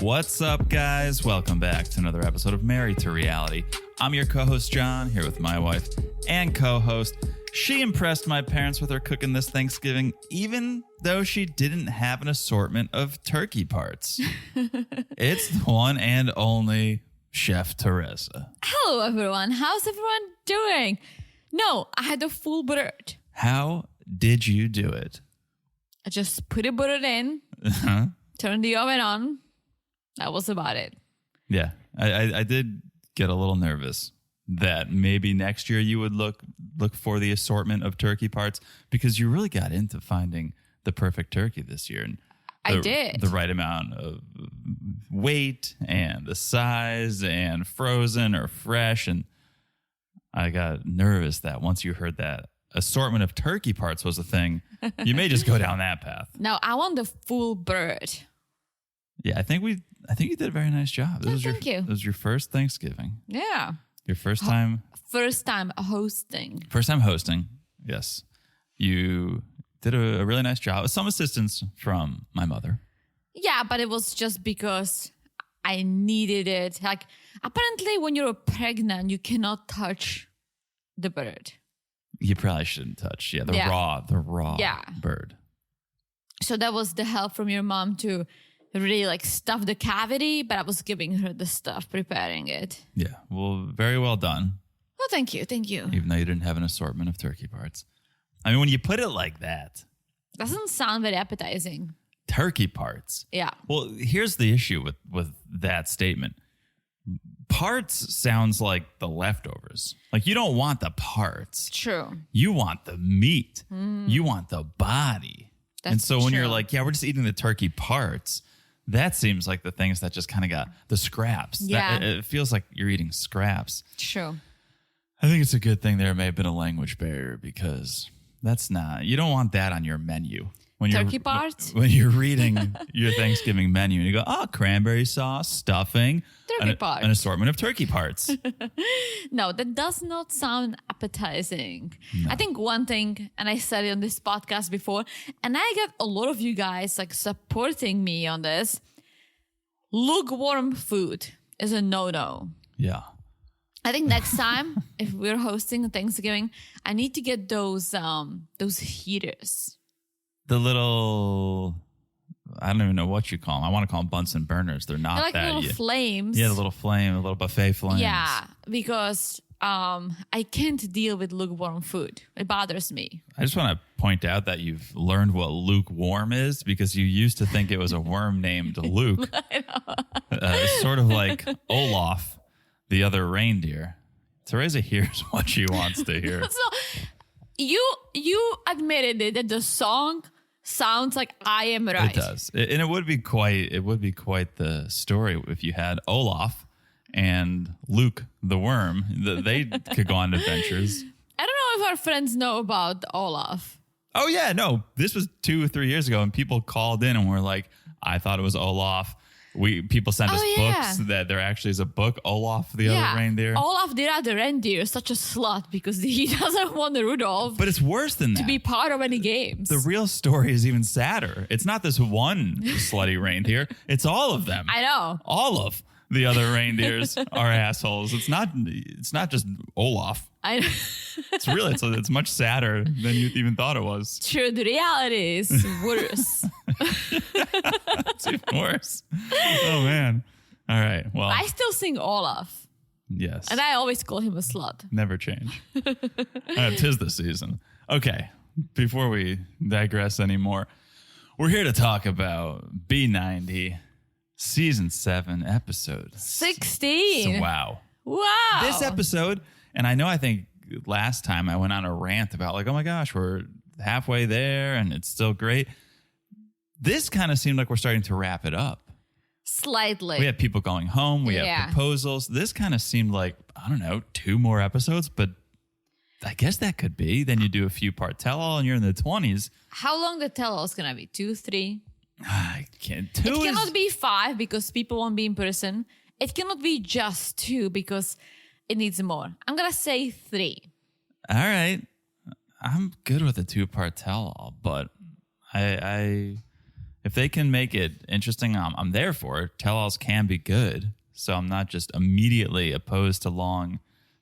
What's up, guys? Welcome back to another episode of Married to Reality. I'm your co-host, John, here with my wife and co-host. She impressed my parents with her cooking this Thanksgiving, even though she didn't have an assortment of turkey parts. It's the one and only Chef Teresa. Hello, everyone. How's everyone doing? No, I had a full bird. How did you do it? I just put a bird in, turned the oven on. That was about it. Yeah, I did get a little nervous that maybe next year you would look for the assortment of turkey parts because you really got into finding the perfect turkey this year. And I did. The right amount of weight and the size and frozen or fresh. And I got nervous that once you heard that assortment of turkey parts was a thing, you may just go down that path. No, I want the full bird. Yeah, I think you did a very nice job. Thank you. This was your first Thanksgiving. Yeah. Your first time hosting. First time hosting, yes. You did a really nice job with some assistance from my mother. Yeah, but it was just because I needed it. Like, apparently when you're pregnant, you cannot touch the bird. You probably shouldn't touch. Yeah, the raw bird. So that was the help from your mom to really like stuff the cavity, but I was giving her the stuff, preparing it. Yeah, well, very well done. Well, thank you. Even though you didn't have an assortment of turkey parts. I mean, when you put it like that. Doesn't sound very appetizing. Turkey parts. Yeah. Well, here's the issue with that statement. Parts sounds like the leftovers. Like, you don't want the parts. True. You want the meat. You want the body. And so when you're like, yeah, we're just eating the turkey parts, that seems like the things that just kind of got the scraps. Yeah. It feels like you're eating scraps. True. I think it's a good thing there may have been a language barrier because you don't want that on your menu. Turkey parts? When you're reading your Thanksgiving menu and you go, cranberry sauce, stuffing, turkey parts. An assortment of turkey parts. No, that does not sound appetizing. No. I think one thing, and I said it on this podcast before, and I got a lot of you guys like supporting me on this. Lukewarm food is a no-no. Yeah. I think next time, if we're hosting Thanksgiving, I need to get those heaters. The little, I don't even know what you call them. I want to call them Bunsen burners. They're not. They're like that. little flames. Yeah, the little flame, the little buffet flames. Yeah, because I can't deal with lukewarm food. It bothers me. I just want to point out that you've learned what lukewarm is because you used to think it was a worm named Luke. I know. Sort of like Olaf, the other reindeer. Teresa hears what she wants to hear. So you admitted it that the song sounds like I am right. It does. And it would be quite the story if you had Olaf and Luke the worm. They could go on adventures. I don't know if our friends know about Olaf. Oh yeah, no. This was 2 or 3 years ago and people called in and were like, I thought it was Olaf. People sent us books that there actually is a book, Olaf the other reindeer. Olaf the other reindeer is such a slut because he doesn't want Rudolph But it's worse than that. to be part of any games. The real story is even sadder. It's not this one slutty reindeer. It's all of them. I know. All of the other reindeers are assholes. It's not just Olaf. I know. It's much sadder than you even thought it was. True, the reality is worse. It's even worse. Oh man. All right. Well, I still sing Olaf. Yes. And I always call him a slut. Never change. 'Tis the season. Okay. Before we digress anymore, we're here to talk about B90 Season 7, Episode 16. Wow. Wow. This episode, and I think last time I went on a rant about like, oh my gosh, we're halfway there and it's still great. This kind of seemed like we're starting to wrap it up. Slightly. We have people going home. We have proposals. This kind of seemed like, I don't know, 2 more episodes, but I guess that could be. Then you do a few part tell-all and you're in the 20s. How long the tell-all is going to be? 2, 3? I can't. It cannot be 5 because people won't be in person. It cannot be just 2 because it needs more. I'm going to say 3. All right. I'm good with a 2-part tell-all, but if they can make it interesting, I'm there for it. Tell-alls can be good. So I'm not just immediately opposed to long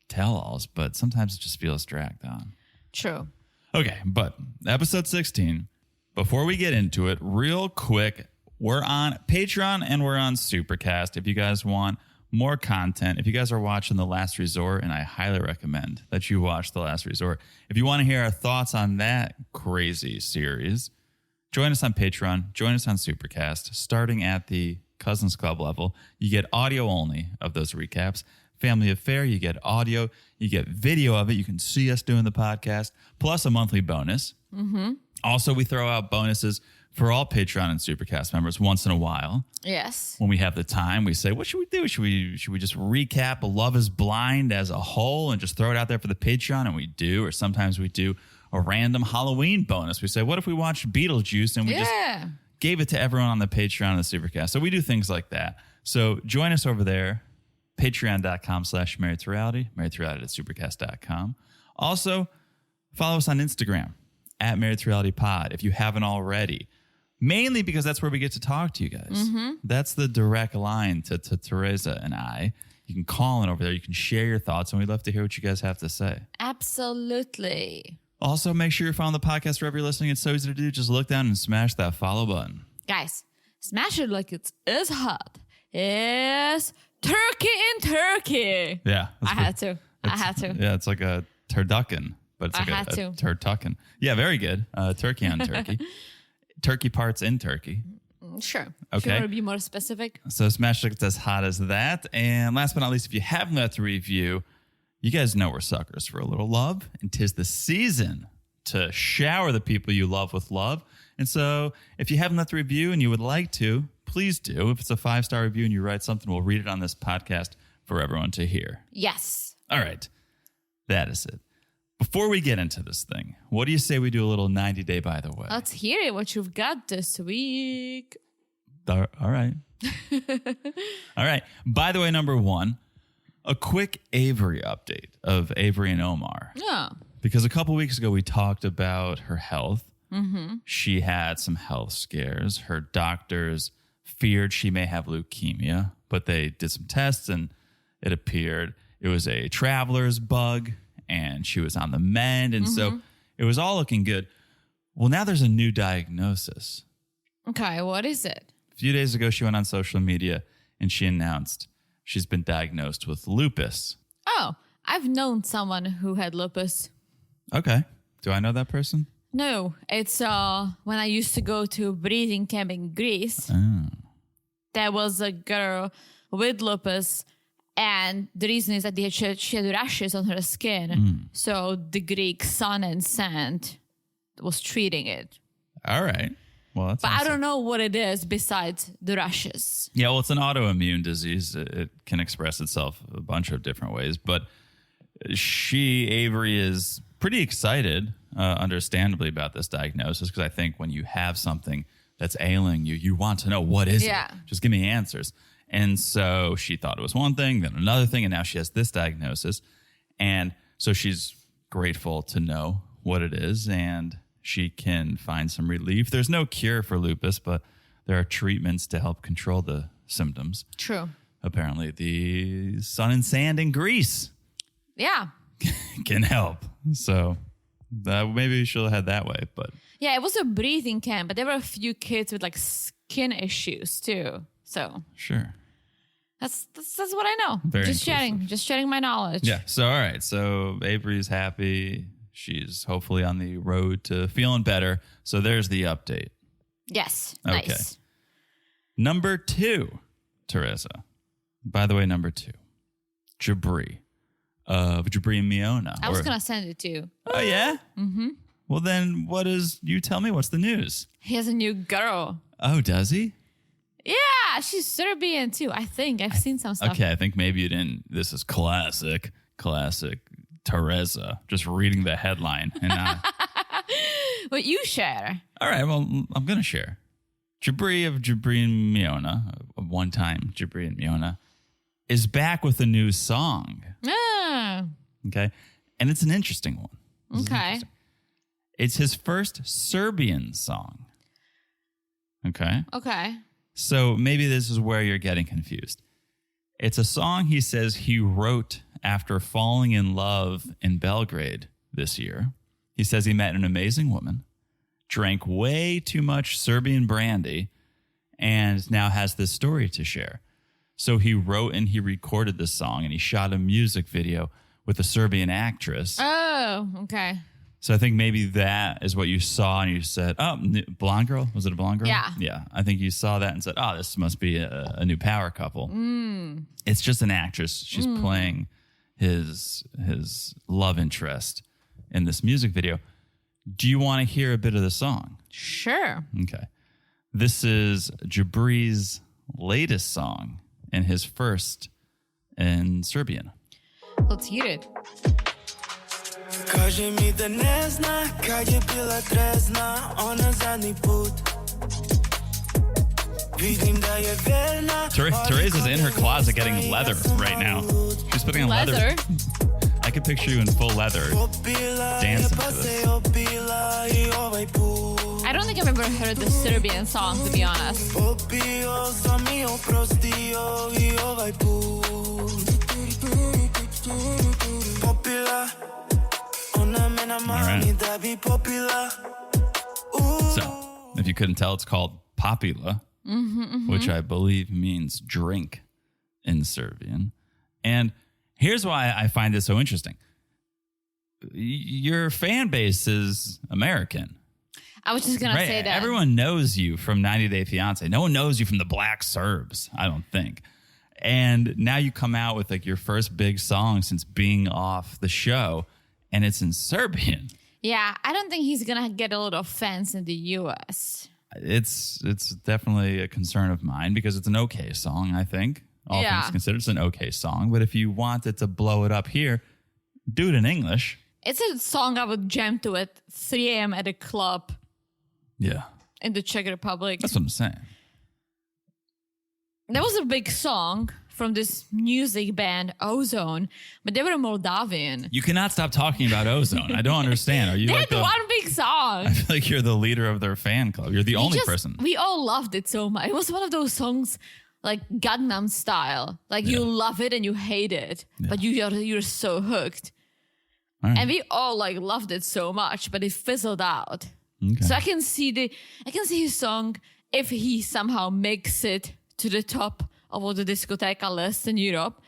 tell-alls, but sometimes it just feels dragged on. True. Okay, but episode 16, before we get into it, real quick, we're on Patreon and we're on Supercast. If you guys want more content, if you guys are watching The Last Resort, and I highly recommend that you watch The Last Resort. If you want to hear our thoughts on that crazy series, join us on Patreon, join us on Supercast. Starting at the Cousins Club level, you get audio only of those recaps. Family Affair, you get audio, you get video of it. You can see us doing the podcast, plus a monthly bonus. Mm-hmm. Also, we throw out bonuses for all Patreon and Supercast members once in a while. Yes. When we have the time, we say, what should we do? Should we just recap Love is Blind as a whole and just throw it out there for the Patreon? And we do. Or sometimes we do a random Halloween bonus. We say, what if we watched Beetlejuice and we just gave it to everyone on the Patreon and the Supercast? So we do things like that. So join us over there. Patreon.com/marriedtoreality, marriedtoreality@supercast.com. Also, follow us on Instagram at marriedtorealitypod if you haven't already. Mainly because that's where we get to talk to you guys. Mm-hmm. That's the direct line to Teresa and I. You can call in over there. You can share your thoughts, and we'd love to hear what you guys have to say. Absolutely. Also, make sure you're following the podcast wherever you're listening. It's so easy to do. Just look down and smash that follow button. Guys, smash it like it's hot. It's turkey in Turkey. Yeah. I had to. Yeah, it's like a turducken, but it's like a turducken. Yeah, very good. Turkey on turkey. Turkey parts in turkey. Sure. Okay. If you want to be more specific. So smash like it's as hot as that. And last but not least, if you haven't left a review, you guys know we're suckers for a little love. And 'tis the season to shower the people you love with love. And so if you haven't left a review and you would like to, please do. If it's a 5-star review and you write something, we'll read it on this podcast for everyone to hear. Yes. All right. That is it. Before we get into this thing, what do you say we do a little 90-day by the way? Let's hear it, what you've got this week. All right. All right. By the way, number 1, a quick Avery update of Avery and Omar. Yeah. Because a couple weeks ago, we talked about her health. Mm-hmm. She had some health scares. Her doctors feared she may have leukemia, but they did some tests and it appeared it was a traveler's bug and she was on the mend. And so it was all looking good. Well, now there's a new diagnosis. Okay, what is it? A few days ago, she went on social media and she announced she's been diagnosed with lupus. Oh, I've known someone who had lupus. Okay. Do I know that person? No, it's when I used to go to breathing camp in Greece. Oh. There was a girl with lupus, and the reason is that she had rashes on her skin. So the Greek sun and sand was treating it. All right. Well, that's awesome. I don't know what it is besides the rashes. Yeah, well, it's an autoimmune disease. It can express itself a bunch of different ways. But Avery, is pretty excited, understandably, about this diagnosis because I think when you have something that's ailing you, you want to know what is it? Just give me answers. And so she thought it was one thing, then another thing, and now she has this diagnosis. And so she's grateful to know what it is, and she can find some relief. There's no cure for lupus, but there are treatments to help control the symptoms. True. Apparently, the sun and sand in Greece can help. So maybe she'll head that way. But yeah, it was a breathing camp, but there were a few kids with like skin issues too. So sure. That's what I know. Very just sharing my knowledge. Yeah. So all right. So Avery's happy. She's hopefully on the road to feeling better. So there's the update. Yes. Okay. Nice. Number 2, Teresa. By the way, number 2, Jabri of Jabri and Miona. I was going to send it to you. Oh, yeah? Mm-hmm. Well, then you tell me what's the news? He has a new girl. Oh, does he? Yeah, she's Serbian too. I think I've seen some stuff. Okay, I think maybe you didn't. This is classic Teresa. Just reading the headline. And But you share. All right, well, I'm going to share. Jabri of Jabri and Miona, one time Jabri and Miona, is back with a new song. Ah. Okay. And it's an interesting one. Okay. It's his first Serbian song. Okay. Okay. So maybe this is where you're getting confused. It's a song he says he wrote after falling in love in Belgrade this year. He says he met an amazing woman, drank way too much Serbian brandy, and now has this story to share. So he wrote and he recorded this song, and he shot a music video with a Serbian actress. Oh, okay. So I think maybe that is what you saw, and you said, oh, blonde girl? Was it a blonde girl? Yeah. Yeah. I think you saw that and said, oh, this must be a new power couple. It's just an actress. She's playing his love interest in this music video. Do you want to hear a bit of the song? Sure. Okay. This is Jabri's latest song and his first in Serbian. Let's hear it. Kaže mi da ne zna kad je bila trezna ona zadnji put. Vidim da je verna. Teresa's in her closet getting leather right now. She's putting on leather. I could picture you in full leather dancing to this. I don't think I've ever heard the Serbian song, to be honest. So, if you couldn't tell, it's called Popila, which I believe means drink in Serbian. And here's why I find this so interesting. Your fan base is American. I was just going to say that. Everyone knows you from 90 Day Fiancé. No one knows you from the Black Serbs, I don't think. And now you come out with like your first big song since being off the show, and it's in Serbian. Yeah, I don't think he's going to get a lot of fans in the U.S. It's definitely a concern of mine because it's an okay song, I think. All things considered, it's an okay song. But if you wanted to blow it up here, do it in English. It's a song I would jam to at 3 a.m. at a club. Yeah. In the Czech Republic. That's what I'm saying. There was a big song from this music band, Ozone, but they were Moldavian. You cannot stop talking about Ozone. I don't understand. Are you they like had one big song. I feel like you're the leader of their fan club. You're the only person. We all loved it so much. It was one of those songs like Gangnam Style. Like you love it and you hate it, but you're so hooked. Right. And we all like loved it so much, but it fizzled out. Okay. So I can see his song if he somehow makes it to the top of all the discoteca lists in Europe.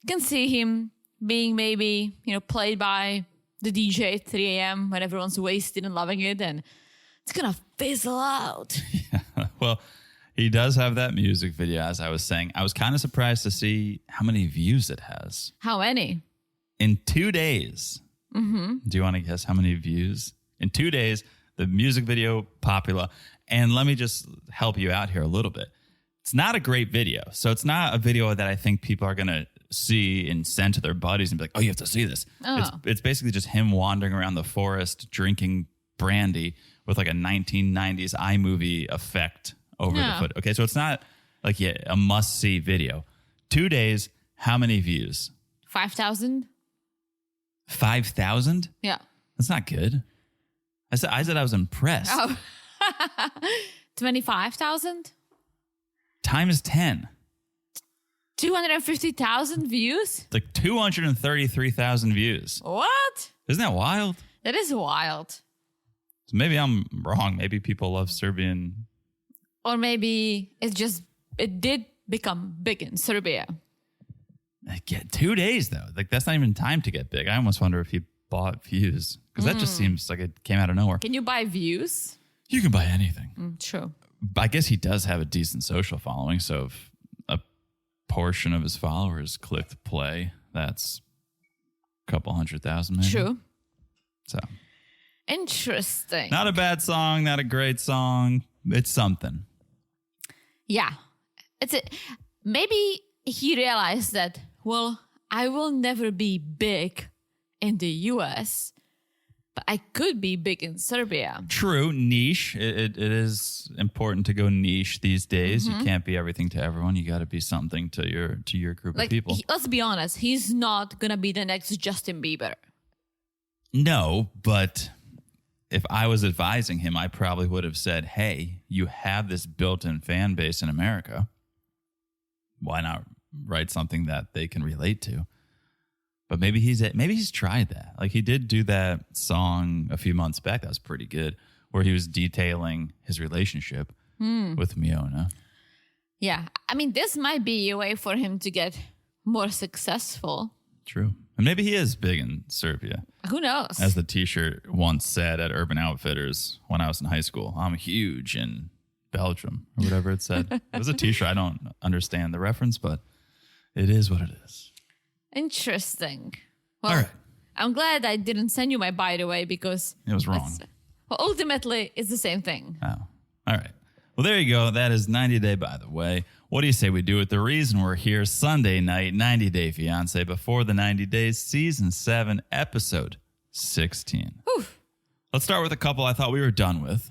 I can see him being maybe, played by the DJ at 3 a.m. when everyone's wasted and loving it, and it's gonna fizzle out. Yeah. Well, he does have that music video, as I was saying. I was kind of surprised to see how many views it has. How many? In 2 days. Mm-hmm. Do you want to guess how many views? In 2 days, the music video, Popula. And let me just help you out here a little bit. It's not a great video. So it's not a video that I think people are going to see and send to their buddies and be like, oh, you have to see this. Oh. It's basically just him wandering around the forest, drinking brandy with like a 1990s iMovie effect over the foot. Okay, so it's not like a must-see video. 2 days, how many views? 5,000? 5,000? Yeah. That's not good. I said I was impressed. Oh. 25,000? Times 10. 250,000 views? Like 233,000 views. What? Isn't that wild? That is wild. So maybe I'm wrong. Maybe people love Serbian. Or maybe it did become big in Serbia. Like, 2 days, though. Like, that's not even time to get big. I almost wonder if he bought views. Because that just seems like it came out of nowhere. Can you buy views? You can buy anything. True. I guess he does have a decent social following. So if a portion of his followers clicked play, that's a couple 100,000 maybe. True. So interesting. not a bad song, not a great song. It's something. Yeah. Maybe he realized that, well, I will never be big in the US, but I could be big in Serbia. True. Niche. It is important to go niche these days. You can't be everything to everyone. You got to be something to your group of people. Let's be honest. He's not going to be the next Justin Bieber. No, but if I was advising him, I probably would have said, hey, you have this built-in fan base in America. Why not write something that they can relate to? But maybe he's tried that. Like, he did do that song a few months back that was pretty good, where he was detailing his relationship with Miona. Yeah. I mean, this might be a way for him to get more successful. True. And maybe he is big in Serbia. Who knows? As the t-shirt once said at Urban Outfitters when I was in high school, I'm huge in Belgium, or whatever it said. It was a t-shirt. I don't understand the reference, but it is what it is. Interesting. Well, All right. I'm glad I didn't send you my by the way, because It was wrong. well, ultimately, it's the same thing. Oh, all right. Well, there you go. That is 90 Day, by the way. What do you say we do it? The reason we're here Sunday night, 90 Day Fiancé, before the 90 Days, Season 7, Episode 16. Whew. Let's start with a couple I thought we were done with.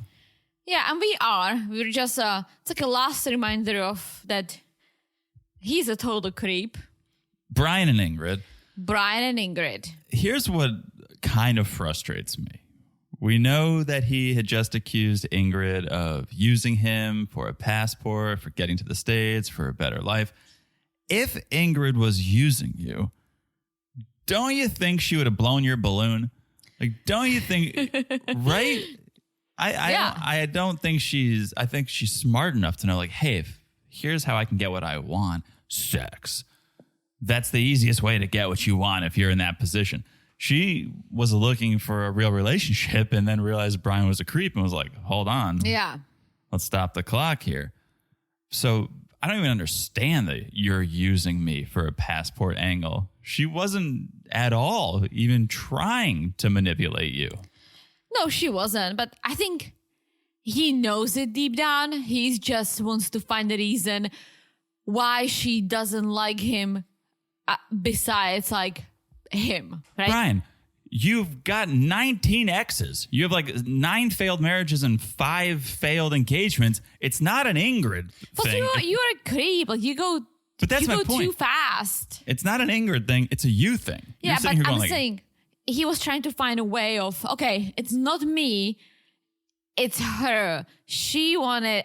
Yeah, and we are. We're just, it's like a last reminder of that he's a total creep. Brian and Ingrid. Brian and Ingrid. Here's what kind of frustrates me. We know that he had just accused Ingrid of using him for a passport, for getting to the States, for a better life. If Ingrid was using you, don't you think she would have blown your balloon? Like, don't you think, right? I don't think I think she's smart enough to know, like, hey, here's how I can get what I want. Sex. That's the easiest way to get what you want if you're in that position. She was looking for a real relationship and then realized Brian was a creep and was like, hold on. Yeah. Let's stop the clock here. So I don't even understand that you're using me for a passport angle. She wasn't at all even trying to manipulate you. No, she wasn't. But I think he knows it deep down. He just wants to find a reason why she doesn't like him besides, like, him, right? Brian, you've got 19 exes. You have like 9 failed marriages and 5 failed engagements. It's not an Ingrid But thing. you're a creep. Like, you go, But that's you my go point. too fast. It's not an Ingrid thing. It's a you thing. Yeah, You're but sitting here I'm going like, saying he was trying to find a way of, okay, it's not me, it's her. She wanted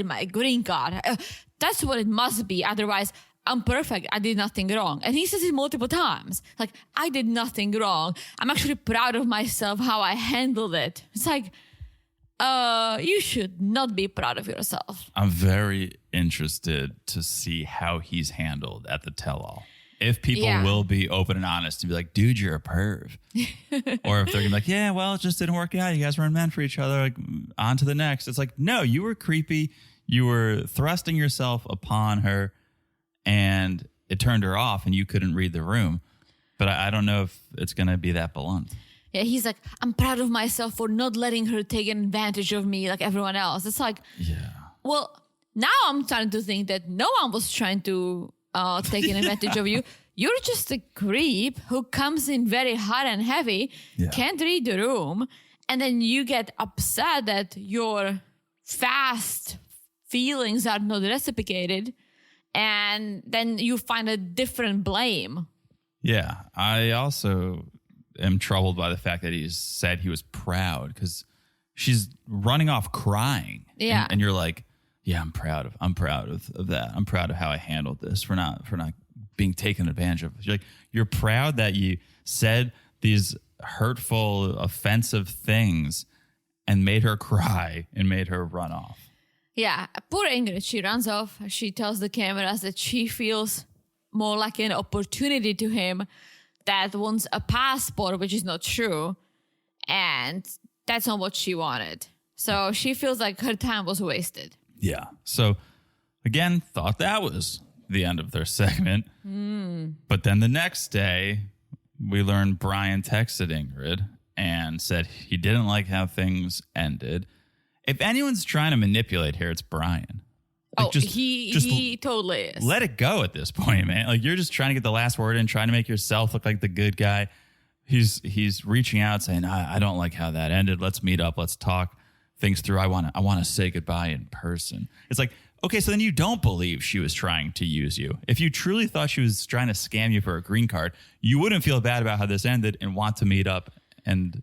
my green card. That's what it must be. Otherwise, I'm perfect. I did nothing wrong. And he says it multiple times. Like, I did nothing wrong. I'm actually proud of myself, how I handled it. It's like, you should not be proud of yourself. I'm very interested to see how he's handled at the tell-all. If people will be open and honest and be like, dude, you're a perv. Or if they're going to be like, yeah, well, it just didn't work out. You guys weren't meant for each other. Like, on to the next. It's like, no, you were creepy. You were thrusting yourself upon her. And it turned her off and you couldn't read the room. But I don't know if it's going to be that blunt. Yeah, he's like, I'm proud of myself for not letting her take advantage of me like everyone else. It's like, well, now I'm starting to think that no one was trying to take advantage of you. You're just a creep who comes in very hot and heavy, can't read the room. And then you get upset that your fast feelings are not reciprocated. And then you find a different blame. Yeah, I also am troubled by the fact that he said he was proud because she's running off crying. Yeah. And you're like, yeah, I'm proud of that. I'm proud of how I handled this for not being taken advantage of. You're proud that you said these hurtful, offensive things and made her cry and made her run off. Yeah, poor Ingrid, she runs off. She tells the cameras that she feels more like an opportunity to him that wants a passport, which is not true. And that's not what she wanted. So she feels like her time was wasted. Yeah. So, again, thought that was the end of their segment. But then the next day, we learned Brian texted Ingrid and said he didn't like how things ended. If anyone's trying to manipulate here, it's Brian. Like, he totally is. Let it go at this point, man. Like, you're just trying to get the last word in, trying to make yourself look like the good guy. He's reaching out saying, I don't like how that ended. Let's meet up. Let's talk things through. I want to say goodbye in person. It's like, okay, so then you don't believe she was trying to use you. If you truly thought she was trying to scam you for a green card, you wouldn't feel bad about how this ended and want to meet up and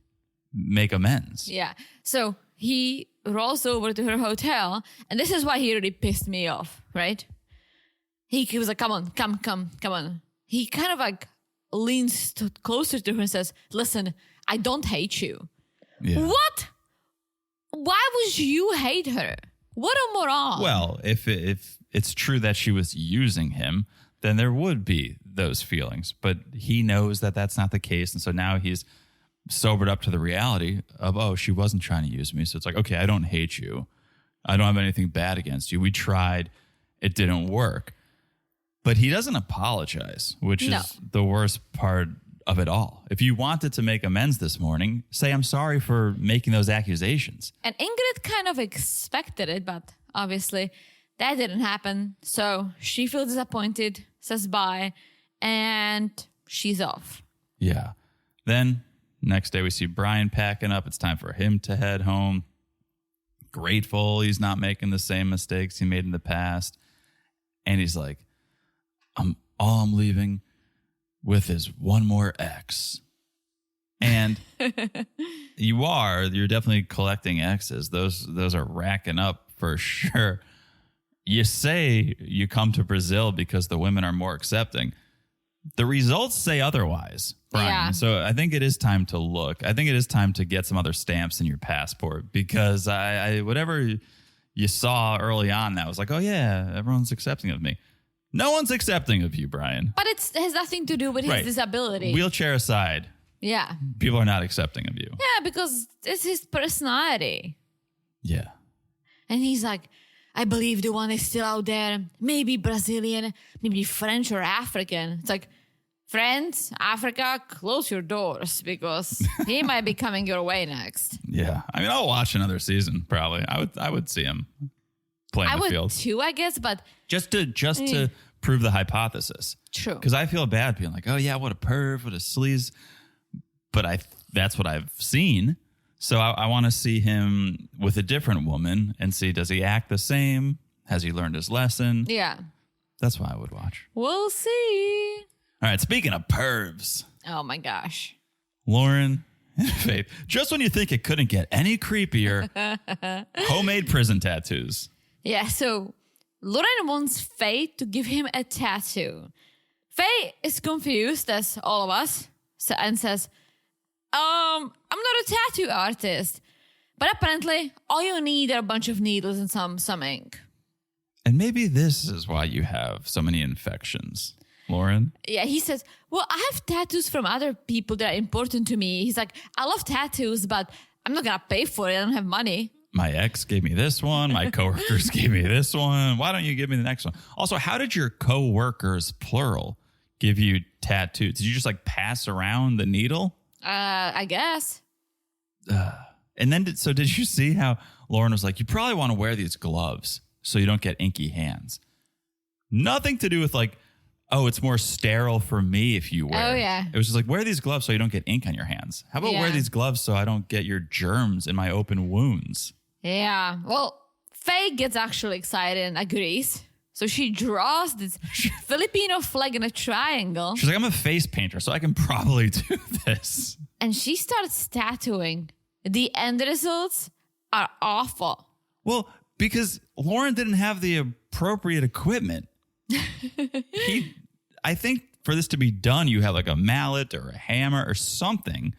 make amends. Yeah. So he rolls over to her hotel, and this is why he really pissed me off, right? He was like, come on. He kind of like leans closer to her and says, listen, I don't hate you. Yeah. What? Why would you hate her? What a moron. Well, if it's true that she was using him, then there would be those feelings. But he knows that that's not the case. And so now he's sobered up to the reality of, oh, she wasn't trying to use me. So it's like, okay, I don't hate you. I don't have anything bad against you. We tried. It didn't work. But he doesn't apologize, which is the worst part of it all. If you wanted to make amends this morning, say, I'm sorry for making those accusations. And Ingrid kind of expected it, but obviously that didn't happen. So she feels disappointed, says bye, and she's off. Yeah. Then next day we see Brian packing up. It's time for him to head home. Grateful he's not making the same mistakes he made in the past. And he's like, I'm leaving with is one more ex. And you're definitely collecting exes. Those are racking up for sure. You say you come to Brazil because the women are more accepting. The results say otherwise, Brian. Yeah. So I think it is time to look. I think it is time to get some other stamps in your passport, because I whatever you saw early on that was like, oh yeah, everyone's accepting of me. No one's accepting of you, Brian. But it has nothing to do with his disability. Wheelchair aside. Yeah. People are not accepting of you. Yeah, because it's his personality. Yeah. And he's like, I believe the one is still out there. Maybe Brazilian, maybe French or African. It's like, friends, Africa, close your doors, because he might be coming your way next. Yeah. I mean, I'll watch another season, probably. I would see him playing the field. I would too, I guess, but... Just to prove the hypothesis. True. Because I feel bad being like, oh yeah, what a perv, what a sleaze. But that's what I've seen. So I want to see him with a different woman and see, does he act the same? Has he learned his lesson? Yeah. That's why I would watch. We'll see. All right, speaking of pervs. Oh my gosh. Loren and Faith. Just when you think it couldn't get any creepier, homemade prison tattoos. Yeah, so Loren wants Faith to give him a tattoo. Faith is confused, as all of us, and says, I'm not a tattoo artist. But apparently, all you need are a bunch of needles and some ink. And maybe this is why you have so many infections, Loren. Yeah, he says, well, I have tattoos from other people that are important to me. He's like, I love tattoos, but I'm not going to pay for it. I don't have money. My ex gave me this one. My coworkers gave me this one. Why don't you give me the next one? Also, how did your coworkers, plural, give you tattoos? Did you just like pass around the needle? I guess. And then, did you see how Loren was like, you probably want to wear these gloves so you don't get inky hands? Nothing to do with like, oh, it's more sterile for me if you wear. Oh, yeah. It was just like, wear these gloves so you don't get ink on your hands. How about wear these gloves so I don't get your germs in my open wounds? Yeah. Well, Faye gets actually excited and agrees. So she draws this Filipino flag in a triangle. She's like, I'm a face painter, so I can probably do this. And she starts tattooing. The end results are awful. Well, because Loren didn't have the appropriate equipment. I think for this to be done, you have like a mallet or a hammer or something.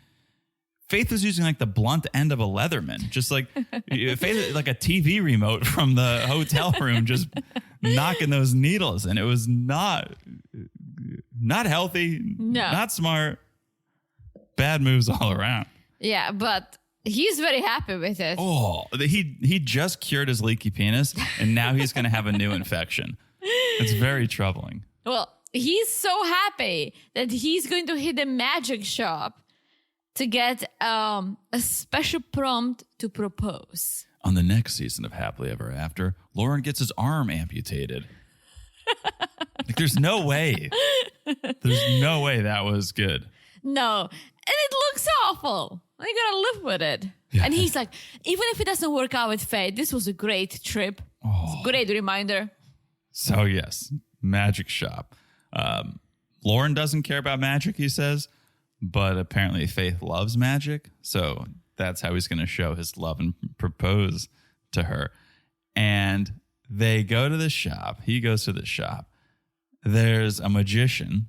Faith was using like the blunt end of a Leatherman, just like Faith, like a TV remote from the hotel room, just knocking those needles. And it was not healthy, not smart, bad moves all around. Yeah, but he's very happy with it. Oh, he just cured his leaky penis and now he's going to have a new infection. It's very troubling. Well, he's so happy that he's going to hit the magic shop to get a special prompt to propose. On the next season of Happily Ever After, Loren gets his arm amputated. Like, there's no way. There's no way that was good. No. And it looks awful. You gotta live with it. Yeah. And he's like, even if it doesn't work out with Faith, this was a great trip. It's a great reminder. So, yes, magic shop. Loren doesn't care about magic, he says. but apparently Faith loves magic. So that's how he's going to show his love and propose to her. And they go to the shop. He goes to the shop. There's a magician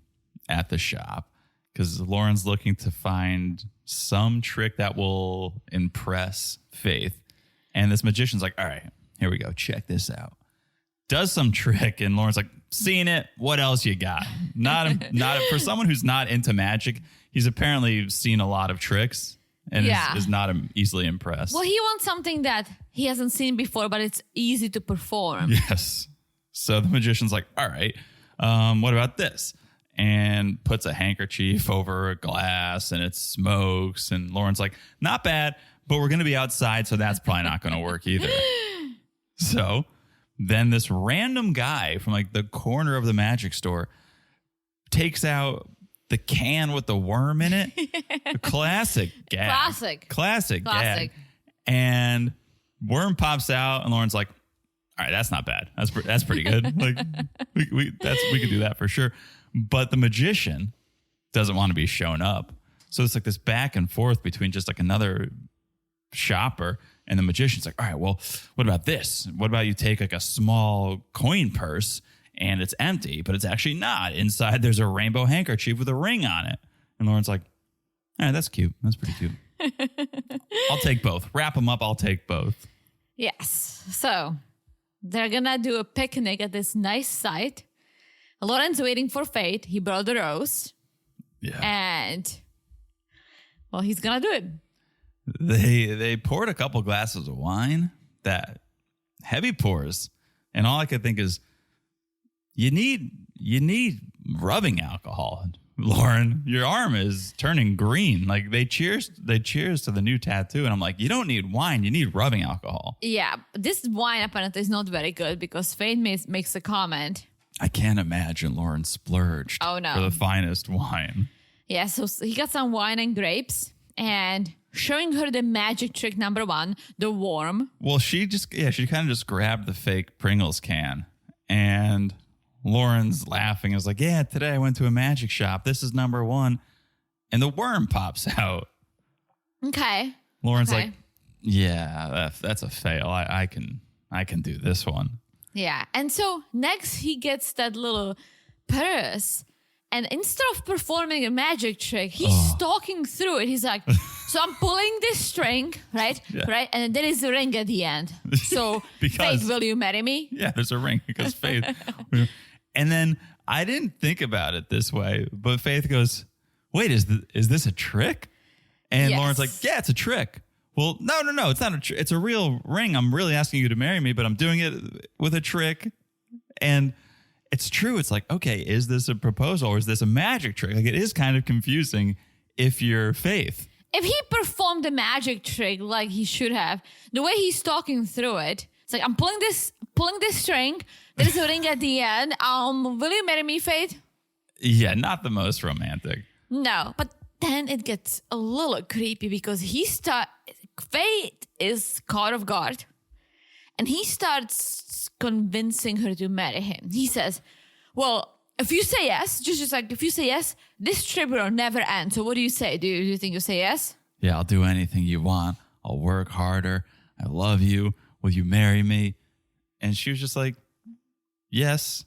at the shop because Loren's looking to find some trick that will impress Faith. And this magician's like, all right, here we go. Check this out. Does some trick. And Loren's like, seen it. What else you got? Not for someone who's not into magic. He's apparently seen a lot of tricks and is not easily impressed. Well, he wants something that he hasn't seen before, but it's easy to perform. Yes. So the magician's like, all right, what about this? And puts a handkerchief over a glass and it smokes. And Loren's like, not bad, but we're going to be outside, so that's probably not going to work either. So then this random guy from like the corner of the magic store takes out the can with the worm in it. Classic gag. Classic gag. And worm pops out and Loren's like, all right, that's not bad. That's pretty good. Like we could do that for sure. But the magician doesn't want to be shown up. So it's like this back and forth between just like another shopper and the magician's like, all right, well, what about this? What about you take like a small coin purse and it's empty, but it's actually not. Inside there's a rainbow handkerchief with a ring on it. And Loren's like, all right, that's cute. That's pretty cute. I'll take both. Wrap them up. I'll take both. Yes. So they're going to do a picnic at this nice site. Loren's waiting for Faith. He brought the rose. Yeah. And, well, he's going to do it. They poured a couple glasses of wine, that heavy pours. And all I could think is, you need rubbing alcohol. Loren, your arm is turning green. Like they cheers to the new tattoo. And I'm like, you don't need wine. You need rubbing alcohol. Yeah. This wine apparently is not very good because Faith makes a comment. I can't imagine Loren splurged for the finest wine. Yeah. So he got some wine and grapes and showing her the magic trick number 1, the worm. Well, she kind of just grabbed the fake Pringles can and Loren's laughing. I was like, yeah, today I went to a magic shop. This is number 1. And the worm pops out. Okay. Loren's like, yeah, that's a fail. I can do this one. Yeah. And so next he gets that little purse. And instead of performing a magic trick, he's stalking through it. He's like, so I'm pulling this string, right? Yeah. Right. And there is a ring at the end. So Faith, will you marry me? Yeah, there's a ring because Faith. And then I didn't think about it this way, but Faith goes, wait, is this a trick? And yes. Loren's like, yeah, it's a trick. Well, no, it's not a trick. It's a real ring. I'm really asking you to marry me, but I'm doing it with a trick. And it's true. It's like, okay, is this a proposal or is this a magic trick? Like it is kind of confusing if you're Faith. If he performed a magic trick like he should have, the way he's talking through it, it's like, I'm pulling this string. There's a ring at the end. Will you marry me, Faith? Yeah, not the most romantic. No, but then it gets a little creepy because Faith is caught off guard and he starts convincing her to marry him. He says, well, if you say yes, just like if you say yes, this trip will never end. So what do you say? Do you think you'll say yes? Yeah, I'll do anything you want. I'll work harder. I love you. Will you marry me? And she was just like, yes.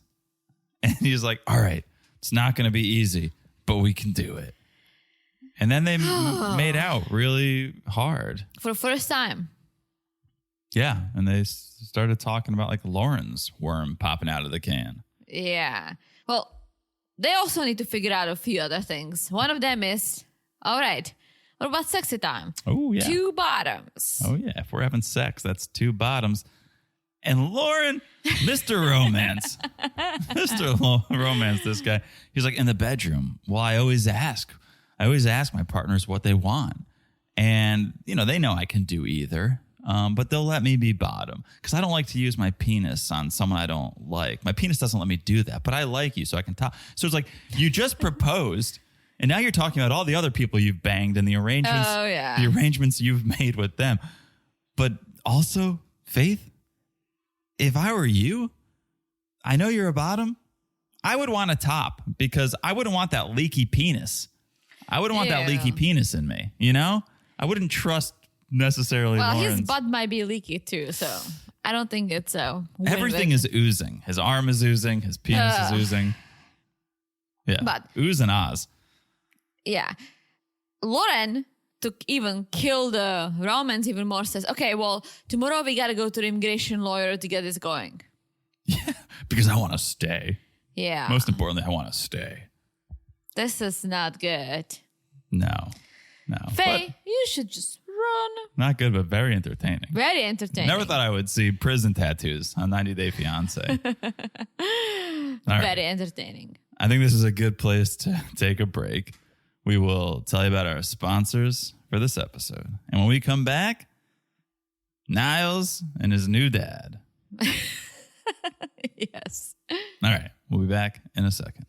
And he's like, all right, it's not going to be easy, but we can do it. And then they made out really hard. For the first time. Yeah. And they started talking about like Loren's worm popping out of the can. Yeah. Well, they also need to figure out a few other things. One of them is, all right, what about sexy time? Oh, yeah. 2 bottoms. Oh, yeah. If we're having sex, that's 2 bottoms. And Loren, Mr. Romance. Mr. Romance, this guy. He's like, in the bedroom. Well, I always ask my partners what they want. And, they know I can do either. But they'll let me be bottom because I don't like to use my penis on someone I don't like. My penis doesn't let me do that, but I like you, so I can talk. So it's like you just proposed, and now you're talking about all the other people you've banged and the arrangements, the arrangements you've made with them. But also, Faith, if I were you, I know you're a bottom. I would want a top because I wouldn't want that leaky penis I wouldn't want that Ew. leaky penis in me, you know? I wouldn't trust necessarily Well, Loren's. his butt might be leaky too, so I don't think it's a win-win. Everything is oozing. His arm is oozing. His penis is oozing. Yeah. But- ooze and ahs. Yeah. Loren, to even kill the romance even more, says, okay, well, tomorrow we got to go to the immigration lawyer to get this going. Yeah. Because I want to stay. Yeah. Most importantly, I want to stay. This is not good. No. Faye, But you should just run. not good, but very entertaining. Very entertaining. Never thought I would see prison tattoos on 90 Day Fiancé. All right. Very entertaining. I think this is a good place to take a break. We will tell you about our sponsors for this episode. And when we come back, Niles and his new dad. Yes. All right. We'll be back in a second.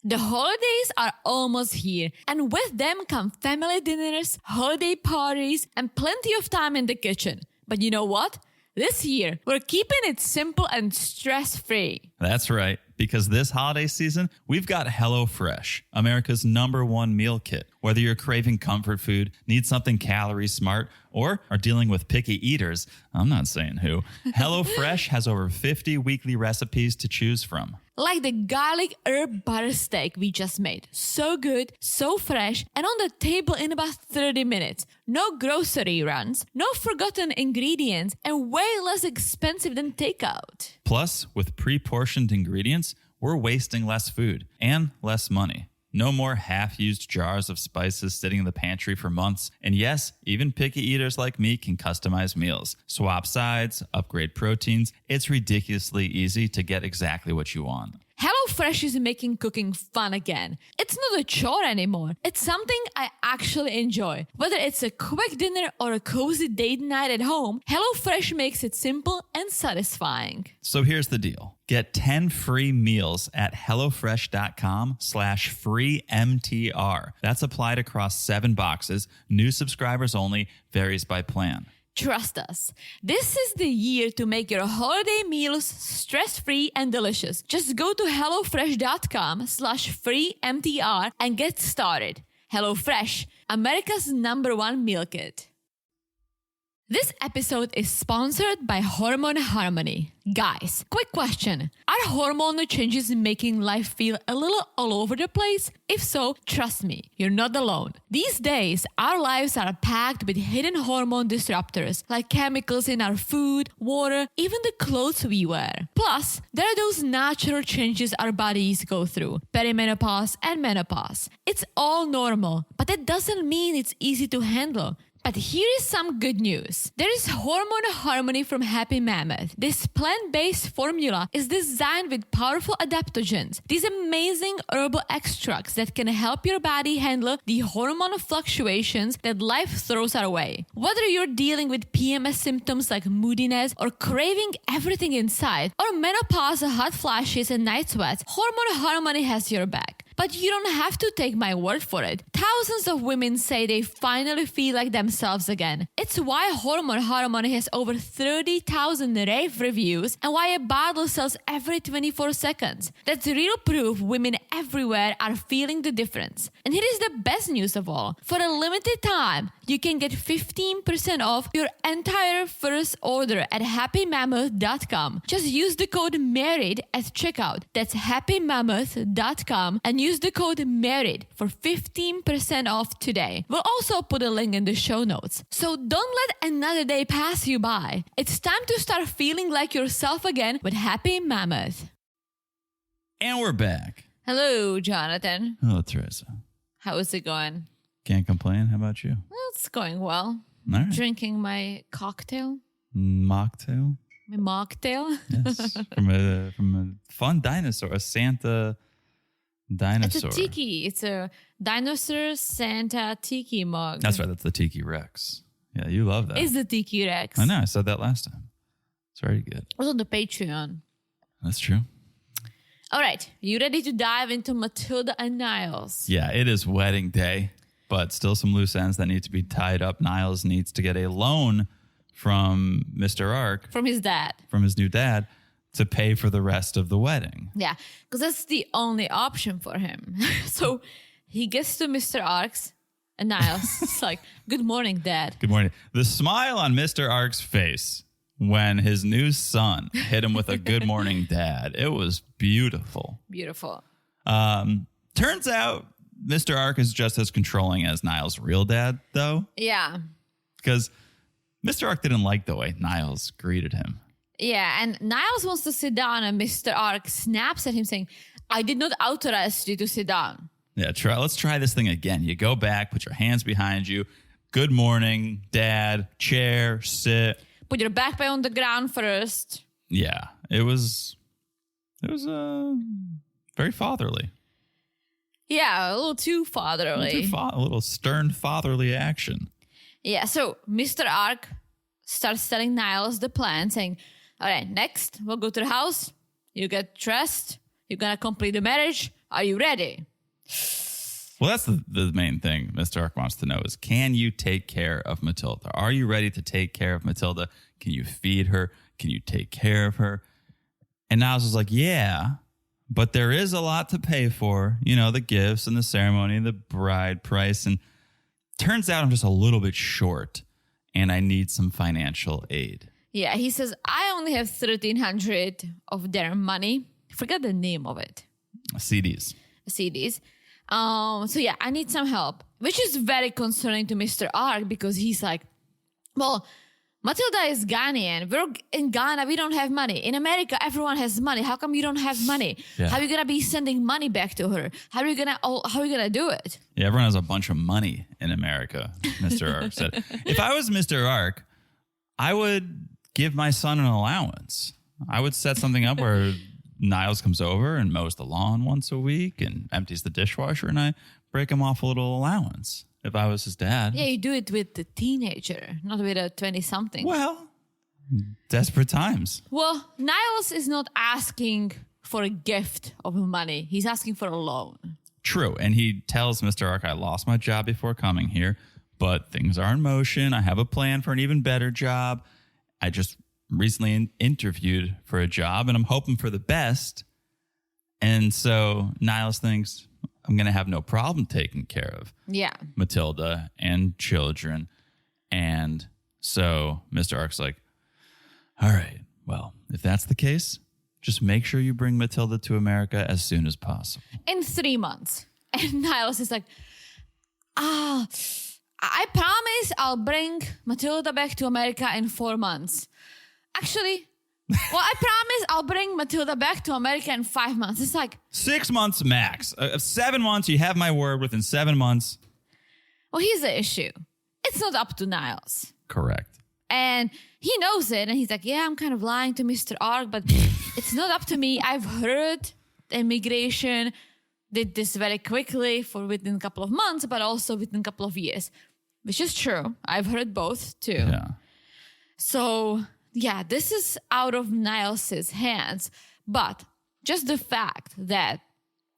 The holidays are almost here, and with them come family dinners, holiday parties, and plenty of time in the kitchen. But you know what? This year, we're keeping it simple and stress-free. That's right, because this holiday season, we've got HelloFresh, America's #1 meal kit. Whether you're craving comfort food, need something calorie smart, or are dealing with picky eaters, I'm not saying who, HelloFresh has over 50 weekly recipes to choose from. Like the garlic herb butter steak we just made. So good, so fresh, and on the table in about 30 minutes. No grocery runs, no forgotten ingredients, and way less expensive than takeout. Plus, with pre-portioned ingredients, we're wasting less food and less money. No more half-used jars of spices sitting in the pantry for months. And yes, even picky eaters like me can customize meals. Swap sides, upgrade proteins. It's ridiculously easy to get exactly what you want. HelloFresh is making cooking fun again. It's not a chore anymore. It's something I actually enjoy. Whether it's a quick dinner or a cozy date night at home, HelloFresh makes it simple and satisfying. So here's the deal. Get 10 free meals at HelloFresh.com/freeMTR. That's applied across 7 boxes. New subscribers only. Varies by plan. Trust us. This is the year to make your holiday meals stress-free and delicious. Just go to HelloFresh.com/freeMTR and get started. HelloFresh, America's #1 meal kit. This episode is sponsored by Hormone Harmony. Guys, quick question. Are hormonal changes making life feel a little all over the place? If so, trust me, you're not alone. These days, our lives are packed with hidden hormone disruptors, like chemicals in our food, water, even the clothes we wear. Plus, there are those natural changes our bodies go through, perimenopause and menopause. It's all normal, but that doesn't mean it's easy to handle. But here is some good news. There is Hormone Harmony from Happy Mammoth. This plant-based formula is designed with powerful adaptogens, these amazing herbal extracts that can help your body handle the hormonal fluctuations that life throws our way. Whether you're dealing with PMS symptoms like moodiness or craving everything inside, or menopause, hot flashes, and night sweats, Hormone Harmony has your back. But you don't have to take my word for it. Thousands of women say they finally feel like themselves again. It's why Hormone Harmony has over 30,000 rave reviews and why a bottle sells every 24 seconds. That's real proof women everywhere are feeling the difference. And here is the best news of all. For a limited time, you can get 15% off your entire first order at happymammoth.com. Just use the code MARRIED at checkout. That's happymammoth.com and use the code MARRIED for 15% off today. We'll also put a link in the show notes. So don't let another day pass you by. It's time to start feeling like yourself again with Happy Mammoth. And we're back. Hello, Jonathan. Hello, Teresa. How is it going? Can't complain. How about you? Well, it's going well. All right. Drinking my cocktail. Mocktail? My mocktail. Yes. from a fun dinosaur, a Santa dinosaur. It's a tiki. It's a dinosaur Santa tiki mug. That's right. That's the Tiki Rex. Yeah, you love that. It's the Tiki Rex. I know. I said that last time. It's very good. It was on the Patreon. That's true. All right. You ready to dive into Matilda and Niles? Yeah, it is wedding day, but still some loose ends that need to be tied up. Niles needs to get a loan from Mr. Ark, From his dad. from his new dad, to pay for the rest of the wedding. Yeah. Because that's the only option for him. So he gets to Mr. Ark's and Niles is like, good morning, Dad. Good morning. The smile on Mr. Ark's face when his new son hit him with a good morning, Dad. It was beautiful. Beautiful. Turns out Mr. Ark is just as controlling as Niles' real dad, though. Yeah. Because Mr. Ark didn't like the way Niles greeted him. Yeah, and Niles wants to sit down, and Mr. Ark snaps at him saying, I did not authorize you to sit down. Yeah, let's try this thing again. You go back, put your hands behind you. Good morning, Dad. Chair, sit. Put your backpack on the ground first. Yeah, it was very fatherly. Yeah, a little too fatherly. A little stern fatherly action. Yeah, so Mr. Ark starts telling Niles the plan, saying, all right, next, we'll go to the house. You get dressed. You're going to complete the marriage. Are you ready? Well, that's the main thing Mr. Ark wants to know is, can you take care of Matilda? Are you ready to take care of Matilda? Can you feed her? Can you take care of her? And Niles is like, yeah, but there is a lot to pay for. You know, the gifts and the ceremony, the bride price. And turns out I'm just a little bit short and I need some financial aid. Yeah, he says, I only have $1,300 of their money. I forgot the name of it. CDs. So yeah, I need some help, which is very concerning to Mr. Ark because he's like, well, Matilda is Ghanaian. We're in Ghana. We don't have money. In America, everyone has money. How come you don't have money? Yeah. How are you gonna be sending money back to her? How are you gonna do it? Yeah, everyone has a bunch of money in America, Mr. Ark said. If I was Mr. Ark, I would give my son an allowance. I would set something up where Niles comes over and mows the lawn once a week and empties the dishwasher, and I break him off a little allowance if I was his dad. Yeah, you do it with the teenager, not with a 20-something. Well, desperate times. Well, Niles is not asking for a gift of money. He's asking for a loan. True. And he tells Mr. Ark, I lost my job before coming here, but things are in motion. I have a plan for an even better job. I just recently interviewed for a job and I'm hoping for the best. And so Niles thinks I'm going to have no problem taking care of Matilda and children. And so Mr. Ark's like, all right, well, if that's the case, just make sure you bring Matilda to America as soon as possible. In 3 months. And Niles is like, I promise I'll bring Matilda back to America in 4 months. Actually, well, I promise I'll bring Matilda back to America in 5 months. It's like 6 months max. 7 months, you have my word. Within 7 months. Well, here's the issue. It's not up to Niles. Correct. And he knows it. And he's like, yeah, I'm kind of lying to Mr. Ark, but it's not up to me. I've heard immigration did this very quickly for within a couple of months, but also within a couple of years, which is true. I've heard both too. Yeah. So yeah, this is out of Niles' hands. But just the fact that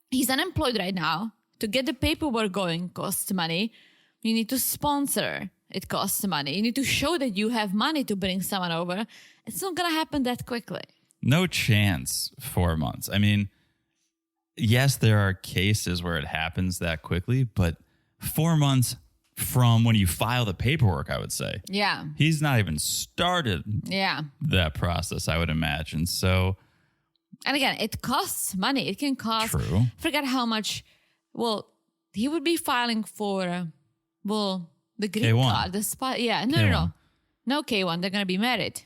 he's unemployed right now, to get the paperwork going costs money. You need to sponsor. It costs money. You need to show that you have money to bring someone over. It's not going to happen that quickly. No chance 4 months. I mean, yes, there are cases where it happens that quickly, but 4 months from when you file the paperwork, I would say. Yeah. He's not even started that process, I would imagine. So. And again, it costs money. It can cost. True. Forget how much. Well, he would be filing for, the green K1. card. The spot. Yeah. No, K1. No K1. They're going to be married.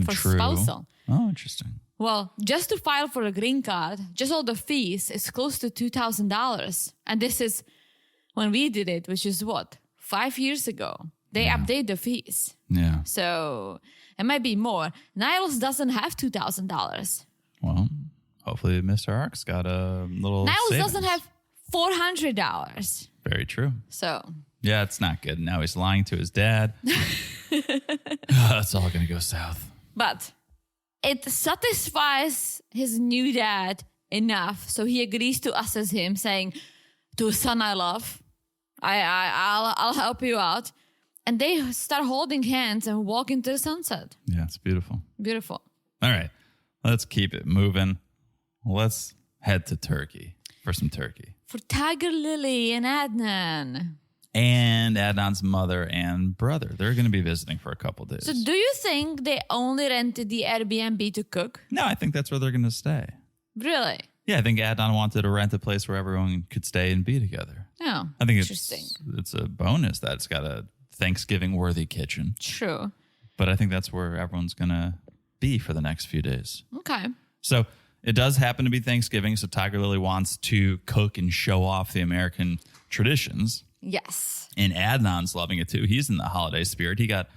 For True. spousal. Oh, interesting. Well, just to file for a green card, just all the fees is close to $2,000. And this is when we did it, which is 5 years ago. They update the fees. Yeah. So it might be more. Niles doesn't have $2,000. Well, hopefully Mr. Ark's got a little Niles savings. doesn't have $400. Very true. So. Yeah, it's not good. Now he's lying to his dad. That's all going to go south. But it satisfies his new dad enough. So he agrees to assess him, saying, to a son I love, I'll help you out. And they start holding hands and walk into the sunset. Yeah, it's beautiful. Beautiful. All right, let's keep it moving. Let's head to Turkey. for some turkey. For Tigerlily and Adnan. And Adnan's mother and brother. They're going to be visiting for a couple days. So do you think they only rented the Airbnb to cook? No, I think that's where they're going to stay. Really? Yeah, I think Adnan wanted to rent a place where everyone could stay and be together. Oh, I think interesting. It's a bonus that it's got a Thanksgiving-worthy kitchen. True. But I think that's where everyone's going to be for the next few days. Okay. So it does happen to be Thanksgiving, so Tigerlily wants to cook and show off the American traditions. Yes. And Adnan's loving it too. He's in the holiday spirit. He got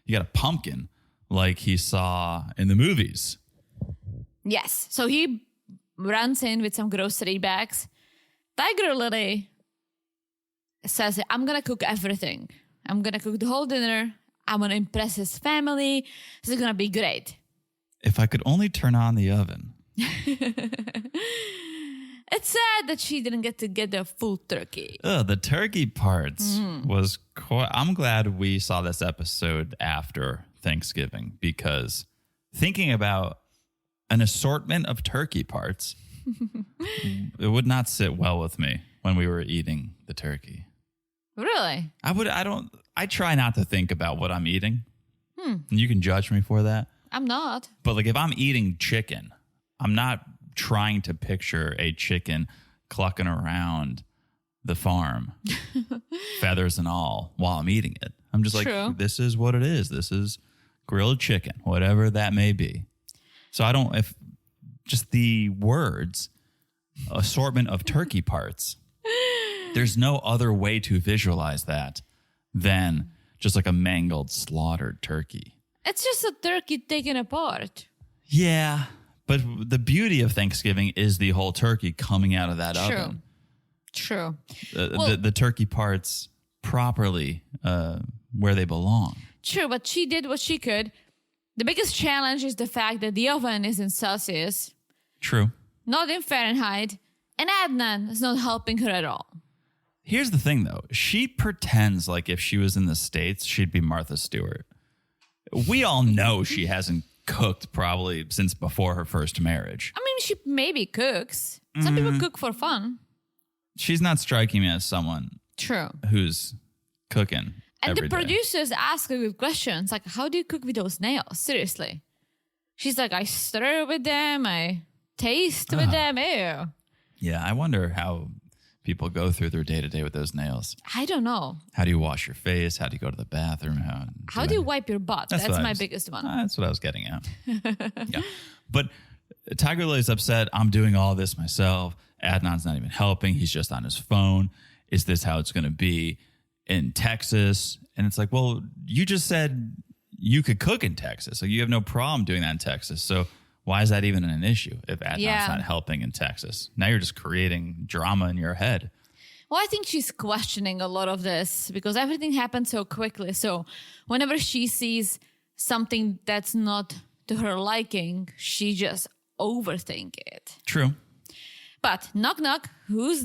a pumpkin like he saw in the movies. Yes. So he runs in with some grocery bags. Tigerlily says, I'm going to cook everything. I'm going to cook the whole dinner. I'm going to impress his family. This is going to be great. If I could only turn on the oven. It's sad that she didn't get to get the full turkey. The turkey parts was quite... I'm glad we saw this episode after Thanksgiving because thinking about an assortment of turkey parts, it would not sit well with me when we were eating the turkey. Really? I try not to think about what I'm eating. And you can judge me for that. I'm not. But like if I'm eating chicken, I'm not trying to picture a chicken clucking around the farm, feathers and all, while I'm eating it. I'm just True. like, this is what it is. This is grilled chicken, whatever that may be. So if just the words, assortment of turkey parts, there's no other way to visualize that than just like a mangled, slaughtered turkey. It's just a turkey taken apart. Yeah. But the beauty of Thanksgiving is the whole turkey coming out of that oven. True. The turkey parts properly where they belong. True, but she did what she could. The biggest challenge is the fact that the oven is in Celsius. True. Not in Fahrenheit. And Adnan is not helping her at all. Here's the thing, though. She pretends like if she was in the States, she'd be Martha Stewart. We all know she hasn't cooked probably since before her first marriage. I mean, she maybe cooks. Some people cook for fun. She's not striking me as someone True. who's cooking And every the day. producers ask her good questions like, how do you cook with those nails? Seriously. She's like, I stir with them. I taste with them. Ew. Yeah, I wonder how people go through their day-to-day with those nails. I don't know. How do you wash your face? How do you go to the bathroom? How do you wipe your butt? That's what my biggest one. That's what I was getting at. Yeah. But Tigerlily's upset. I'm doing all this myself. Adnan's not even helping. He's just on his phone. Is this how it's going to be in Texas? And it's like, well, you just said you could cook in Texas. So you have no problem doing that in Texas. So why is that even an issue if Adnan's not helping in Texas? Now you're just creating drama in your head. Well, I think she's questioning a lot of this because everything happened so quickly. So whenever she sees something that's not to her liking, she just overthink it. True. But knock, knock, who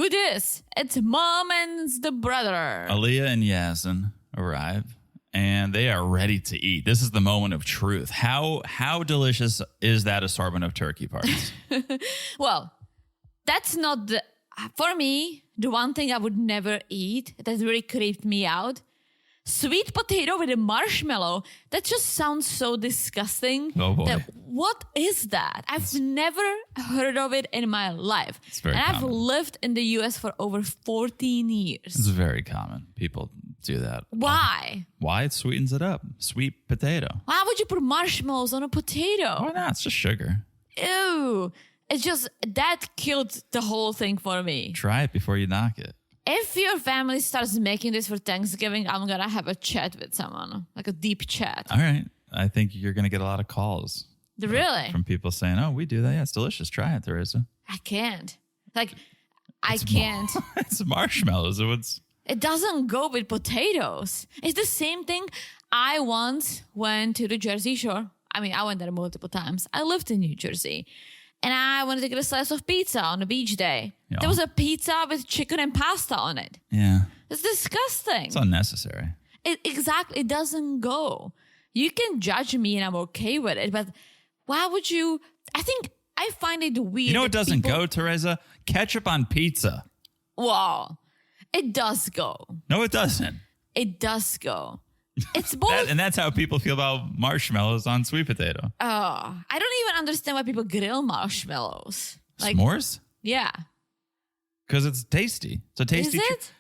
this? It's mom and the brother. Aaliyah and Yasin arrive, and they are ready to eat. This is the moment of truth. How delicious is that assortment of turkey parts? Well, that's not for me, the one thing I would never eat that really creeped me out. Sweet potato with a marshmallow. That just sounds so disgusting. Oh, boy. What is that? I've never heard of it in my life. It's very and common. I've lived in the US for over 14 years. It's very common. People do that. Why? Why? It sweetens it up. Sweet potato. Why would you put marshmallows on a potato? Why not? It's just sugar. Ew. It's just, that killed the whole thing for me. Try it before you knock it. If your family starts making this for Thanksgiving, I'm going to have a chat with someone, like a deep chat. All right. I think you're going to get a lot of calls. Really? From people saying, oh, we do that. Yeah, it's delicious. Try it, Teresa. I can't. Like, I can't. It's marshmallows. It doesn't go with potatoes. It's the same thing. I once went to the Jersey Shore. I mean, I went there multiple times. I lived in New Jersey. And I wanted to get a slice of pizza on a beach day. Yeah. There was a pizza with chicken and pasta on it. Yeah. It's disgusting. It's unnecessary. Exactly. It doesn't go. You can judge me and I'm okay with it. But why would you? I find it weird. You know what that doesn't people- go, Teresa? Ketchup on pizza. Wow. It does go. No, it doesn't. It does go. It's both. And that's how people feel about marshmallows on sweet potato. I don't even understand why people grill marshmallows. S'mores? Yeah. Because it's tasty. It's a tasty Is treat. it?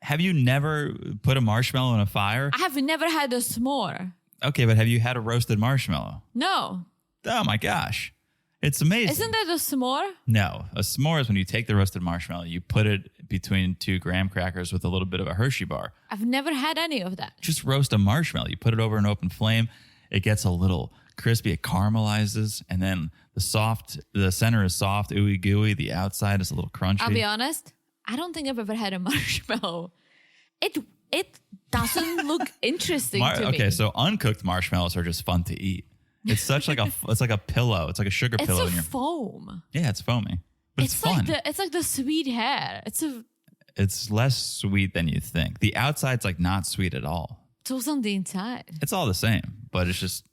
Have you never put a marshmallow in a fire? I have never had a s'more. Okay, but have you had a roasted marshmallow? No. Oh my gosh. It's amazing. Isn't that a s'more? No. A s'more is when you take the roasted marshmallow, you put it between 2 graham crackers with a little bit of a Hershey bar. I've never had any of that. Just roast a marshmallow. You put it over an open flame. It gets a little crispy. It caramelizes. And then the center is soft, ooey gooey. The outside is a little crunchy. I'll be honest. I don't think I've ever had a marshmallow. It doesn't look interesting to me. Okay, so uncooked marshmallows are just fun to eat. It's such like it's like a pillow. It's like a sugar pillow. It's a foam. Yeah, it's foamy. But it's fun. It's like the sweet hair. It's less sweet than you think. The outside's like not sweet at all. So what's on the inside? It's all the same, but it's just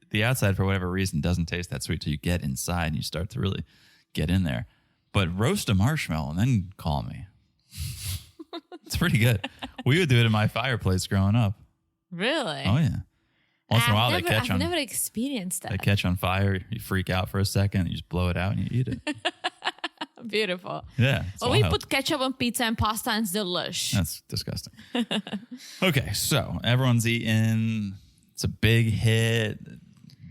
the outside for whatever reason doesn't taste that sweet till you get inside and you start to really get in there. But roast a marshmallow and then call me. It's pretty good. We would do it in my fireplace growing up. Really? Oh yeah. Once in a while I've never experienced that. They catch on fire. You freak out for a second. You just blow it out and you eat it. Beautiful. Yeah. Well, we put ketchup on pizza and pasta and it's delish. That's disgusting. Okay, so everyone's eating. It's a big hit.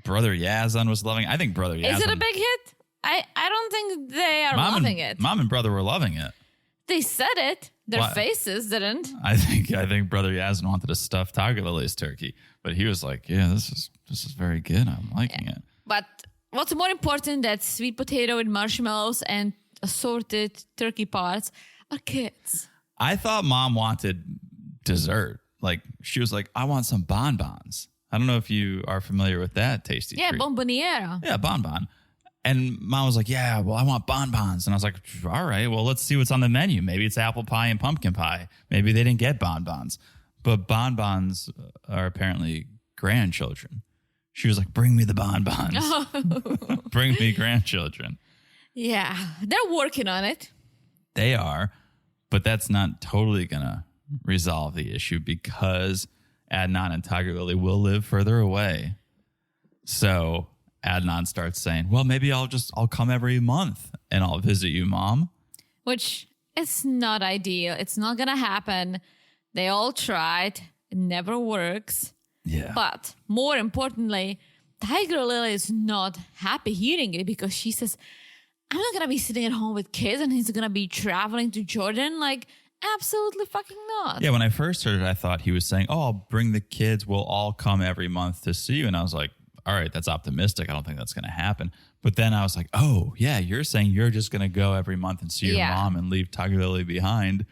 Brother Yazan was loving it. I think Brother Yazan. Is it a big hit? I don't think they are loving it. Mom and brother were loving it. They said it. Their What? faces didn't. I think Brother Yazan wanted to stuff Tigerlily's turkey, but he was like, "Yeah, this is very good. I'm liking it." But what's more important than sweet potato with marshmallows and assorted turkey parts are kids. I thought Mom wanted dessert. Like she was like, "I want some bonbons." I don't know if you are familiar with that tasty Yeah, treat. bomboniera. Yeah, bonbon. And Mom was like, "Yeah, well, I want bonbons." And I was like, "All right, well, let's see what's on the menu. Maybe it's apple pie and pumpkin pie. Maybe they didn't get bonbons." But bonbons are apparently grandchildren. She was like, "Bring me the bonbons. Bring me grandchildren." Yeah, they're working on it. They are, but that's not totally going to resolve the issue because Adnan and Tigerlily will live further away. So Adnan starts saying, "Well, maybe I'll come every month and I'll visit you, Mom." Which is not ideal. It's not going to happen. They all tried. It never works. Yeah. But more importantly, Tigerlily is not happy hearing it because she says, "I'm not going to be sitting at home with kids and he's going to be traveling to Jordan." Like, absolutely fucking not. Yeah, when I first heard it, I thought he was saying, "Oh, I'll bring the kids. We'll all come every month to see you." And I was like, all right, that's optimistic. I don't think that's going to happen. But then I was like, oh, yeah, you're saying you're just going to go every month and see your mom and leave Tigerlily behind.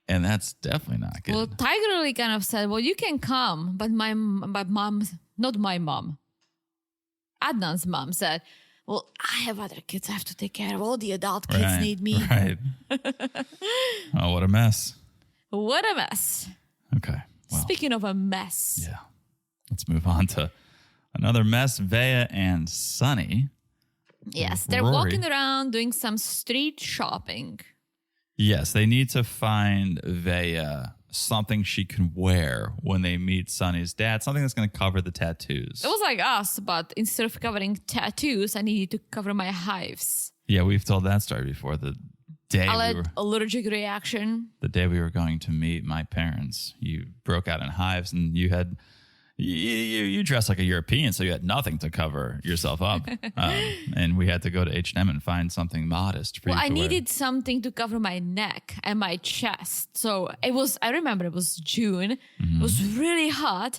And that's definitely not good. Well, Tigerlily kind of said, well, you can come, but my mom, not my mom, Adnan's mom said, well, I have other kids I have to take care of. All the adult kids need me. Right. Oh, what a mess. What a mess. Okay. Well, Speaking of a mess. yeah. Let's move on to another mess. Veah and Sunny. Yes, they're Rory. walking around doing some street shopping. Yes, they need to find Veah something she can wear when they meet Sunny's dad, something that's going to cover the tattoos. It was like us, but instead of covering tattoos, I needed to cover my hives. Yeah, we've told that story before. The day Allergic reaction. the day we were going to meet my parents, you broke out in hives and you had you dressed like a European, so you had nothing to cover yourself up. And we had to go to H&M and find something modest for you to I wear. needed something to cover my neck and my chest. So I remember it was June. It was really hot.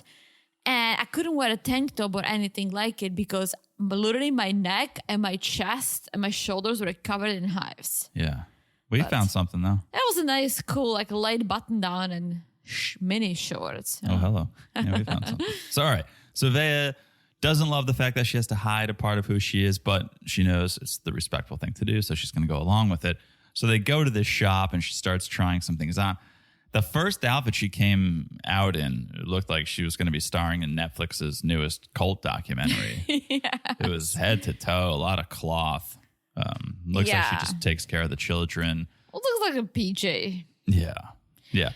And I couldn't wear a tank top or anything like it because literally my neck and my chest and my shoulders were covered in hives. Yeah. We found something, though. That was a nice, cool, like light button down and mini shorts. Oh, hello. Yeah, we found something. So, all right. So, Veah doesn't love the fact that she has to hide a part of who she is, but she knows it's the respectful thing to do, so she's going to go along with it. So, they go to this shop, and she starts trying some things on. The first outfit she came out in, it looked like she was going to be starring in Netflix's newest cult documentary. Yeah. It was head to toe, a lot of cloth. Looks like she just takes care of the children. It looks like a PJ. Yeah.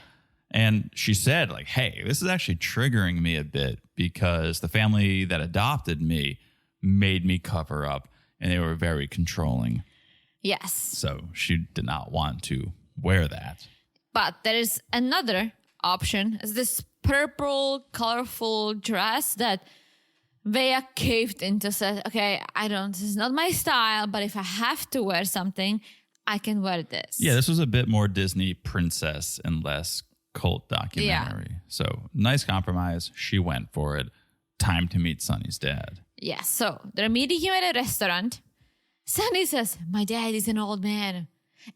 And she said, like, hey, this is actually triggering me a bit because the family that adopted me made me cover up and they were very controlling. Yes. So she did not want to wear that. But there is another option. It's this purple, colorful dress that Veah caved into, said, okay, this is not my style, but if I have to wear something, I can wear this. Yeah, this was a bit more Disney princess and less cult documentary. Yeah. So nice compromise. She went for it. Time to meet Sunny's dad. Yeah, so they're meeting him at a restaurant. Sunny says, my dad is an old man.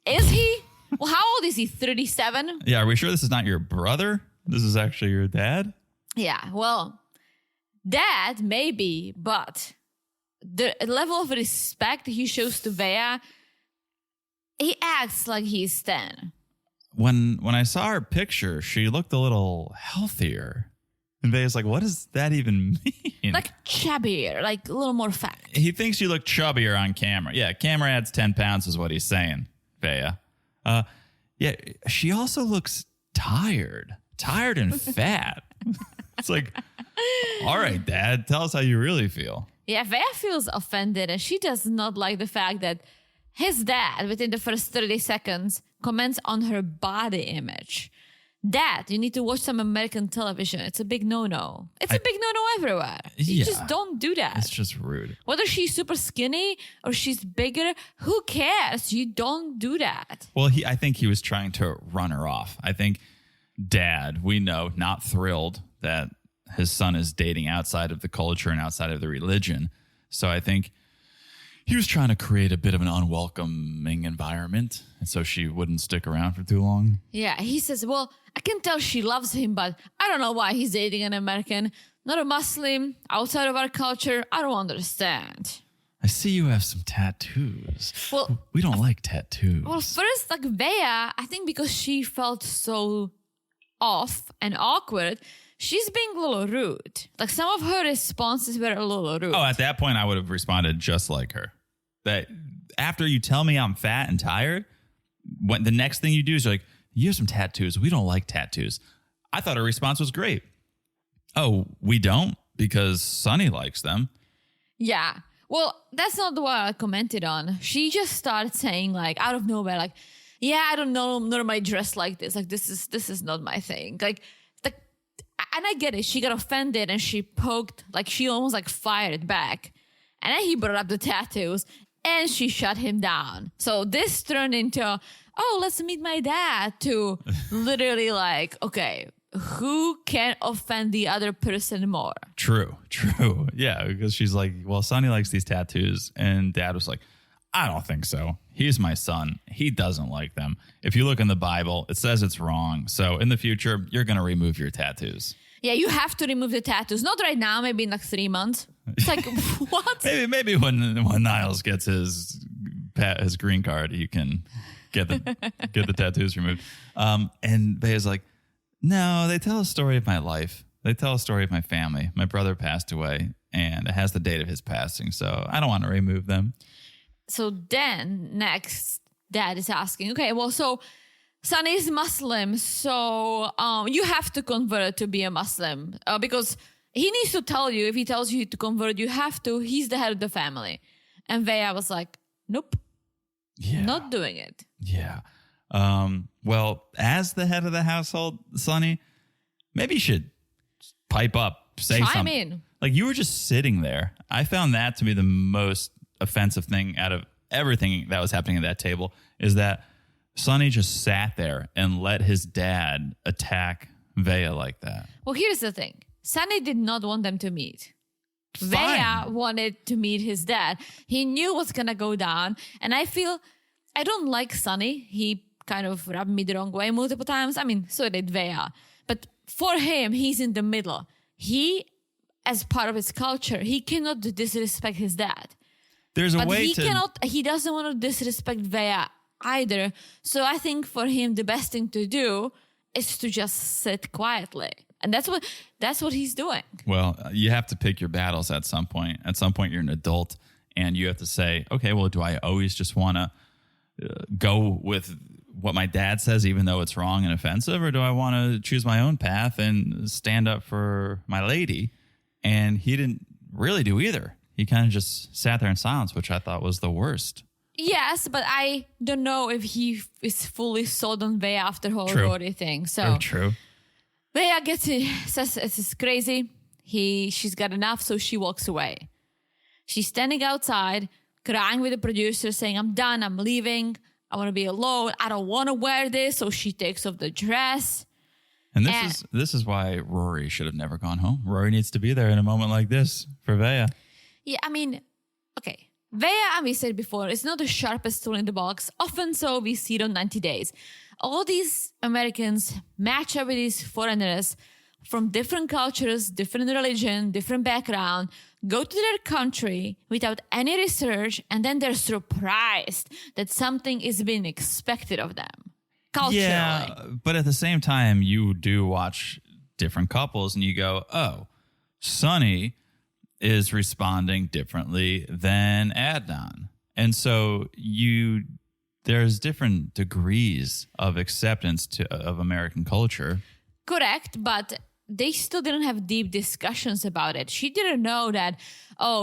Is he? Well, how old is he? 37? Yeah, are we sure this is not your brother? This is actually your dad? Yeah, well, dad, maybe, but the level of respect he shows to Veah, he acts like he's 10. When I saw her picture, she looked a little healthier. And Veah's like, what does that even mean? Like chubbier, like a little more fat. He thinks you look chubbier on camera. Yeah, camera adds 10 pounds is what he's saying, Veah. Yeah, she also looks tired and fat. It's like, all right, Dad, tell us how you really feel. Yeah, Veah feels offended, and she does not like the fact that his dad, within the first 30 seconds, comments on her body image. Dad, you need to watch some American television. It's a big no-no. It's a big no-no everywhere. You just don't do that. It's just rude. Whether she's super skinny or she's bigger, who cares? You don't do that. Well, I think he was trying to run her off. I think Dad, we know, not thrilled that his son is dating outside of the culture and outside of the religion. So I think he was trying to create a bit of an unwelcoming environment, and so she wouldn't stick around for too long. Yeah, he says, well, I can tell she loves him, but I don't know why he's dating an American, not a Muslim, outside of our culture. I don't understand. I see you have some tattoos. Well, we don't like tattoos. Well, first, like Veah, I think because she felt so off and awkward, she's being a little rude. Like some of her responses were a little rude. Oh, at that point, I would have responded just like her. That after you tell me I'm fat and tired, when the next thing you do is you're like, you have some tattoos. We don't like tattoos. I thought her response was great. Oh, we don't because Sunny likes them. Yeah. Well, that's not what I commented on. She just started saying, like, out of nowhere, like, yeah, I don't know, normally dress like this. Like, this is not my thing. Like, and I get it. She got offended and she poked, like, she almost like fired back. And then he brought up the tattoos and she shut him down. So this turned into, oh, let's meet my dad, to literally like, okay, who can offend the other person more? True. Yeah, because she's like, well, Sonny likes these tattoos. And Dad was like, I don't think so. He's my son. He doesn't like them. If you look in the Bible, it says it's wrong. So in the future, you're going to remove your tattoos. Yeah, you have to remove the tattoos. Not right now, maybe in like 3 months. It's like, what? Maybe when Niles gets his green card, you can get the tattoos removed. And Veah's like, no, they tell a story of my life. They tell a story of my family. My brother passed away, and it has the date of his passing, so I don't want to remove them. So then, next, Dad is asking, okay, well, so Sunny is Muslim, so you have to convert to be a Muslim because he needs to tell you. If he tells you to convert, you have to. He's the head of the family. And Veah was like, nope, not doing it. Yeah. Well, as the head of the household, Sunny, maybe you should pipe up, say Chime something. in. Like, you were just sitting there. I found that to be the most offensive thing out of everything that was happening at that table, is that Sunny just sat there and let his dad attack Veah like that. Well, here's the thing. Sunny did not want them to meet. Fine. Veah wanted to meet his dad. He knew what's going to go down. And I don't like Sunny. He kind of rubbed me the wrong way multiple times. I mean, so did Veah. But for him, he's in the middle. He, as part of his culture, he cannot disrespect his dad. There's a way he doesn't want to disrespect Veah either. So I think for him, the best thing to do is to just sit quietly. And that's what he's doing. Well, you have to pick your battles at some point. At some point, you're an adult And you have to say, okay, well, do I always just want to go with what my dad says, even though it's wrong and offensive? Or do I want to choose my own path and stand up for my lady? And he didn't really do either. He kind of just sat there in silence, which I thought was the worst. Yes, but I don't know if he is fully sold on Veah after the whole True. Rory thing. So Very true. Veah says it's crazy. She's got enough, so she walks away. She's standing outside, crying with the producer, saying, I'm done, I'm leaving. I want to be alone. I don't want to wear this. So she takes off the dress. And this is why Rory should have never gone home. Rory needs to be there in a moment like this for Veah. Yeah, I mean, okay. Veah, we said before, is not the sharpest tool in the box. Often so, we see it on 90 Days. All these Americans match up with these foreigners from different cultures, different religion, different background, go to their country without any research, and then they're surprised that something is being expected of them culturally. Yeah, but at the same time, you do watch different couples and you go, oh, Sonny is responding differently than Adnan. And so there's different degrees of acceptance of American culture. Correct, but they still didn't have deep discussions about it. She didn't know that,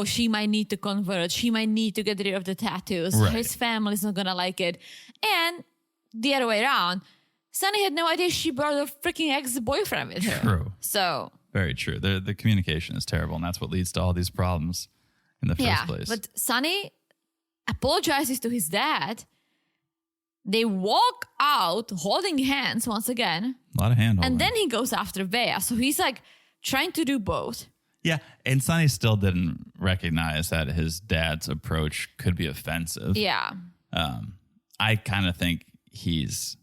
she might need to convert. She might need to get rid of the tattoos. Right. His family's not going to like it. And the other way around, Sonny had no idea she brought a freaking ex-boyfriend with her. True. So... Very true. The communication is terrible, and that's what leads to all these problems in the first place. But Sonny apologizes to his dad. They walk out holding hands once again. A lot of hand-holding. And then he goes after Veah. So he's like trying to do both. Yeah, and Sonny still didn't recognize that his dad's approach could be offensive. Yeah. I kind of think he's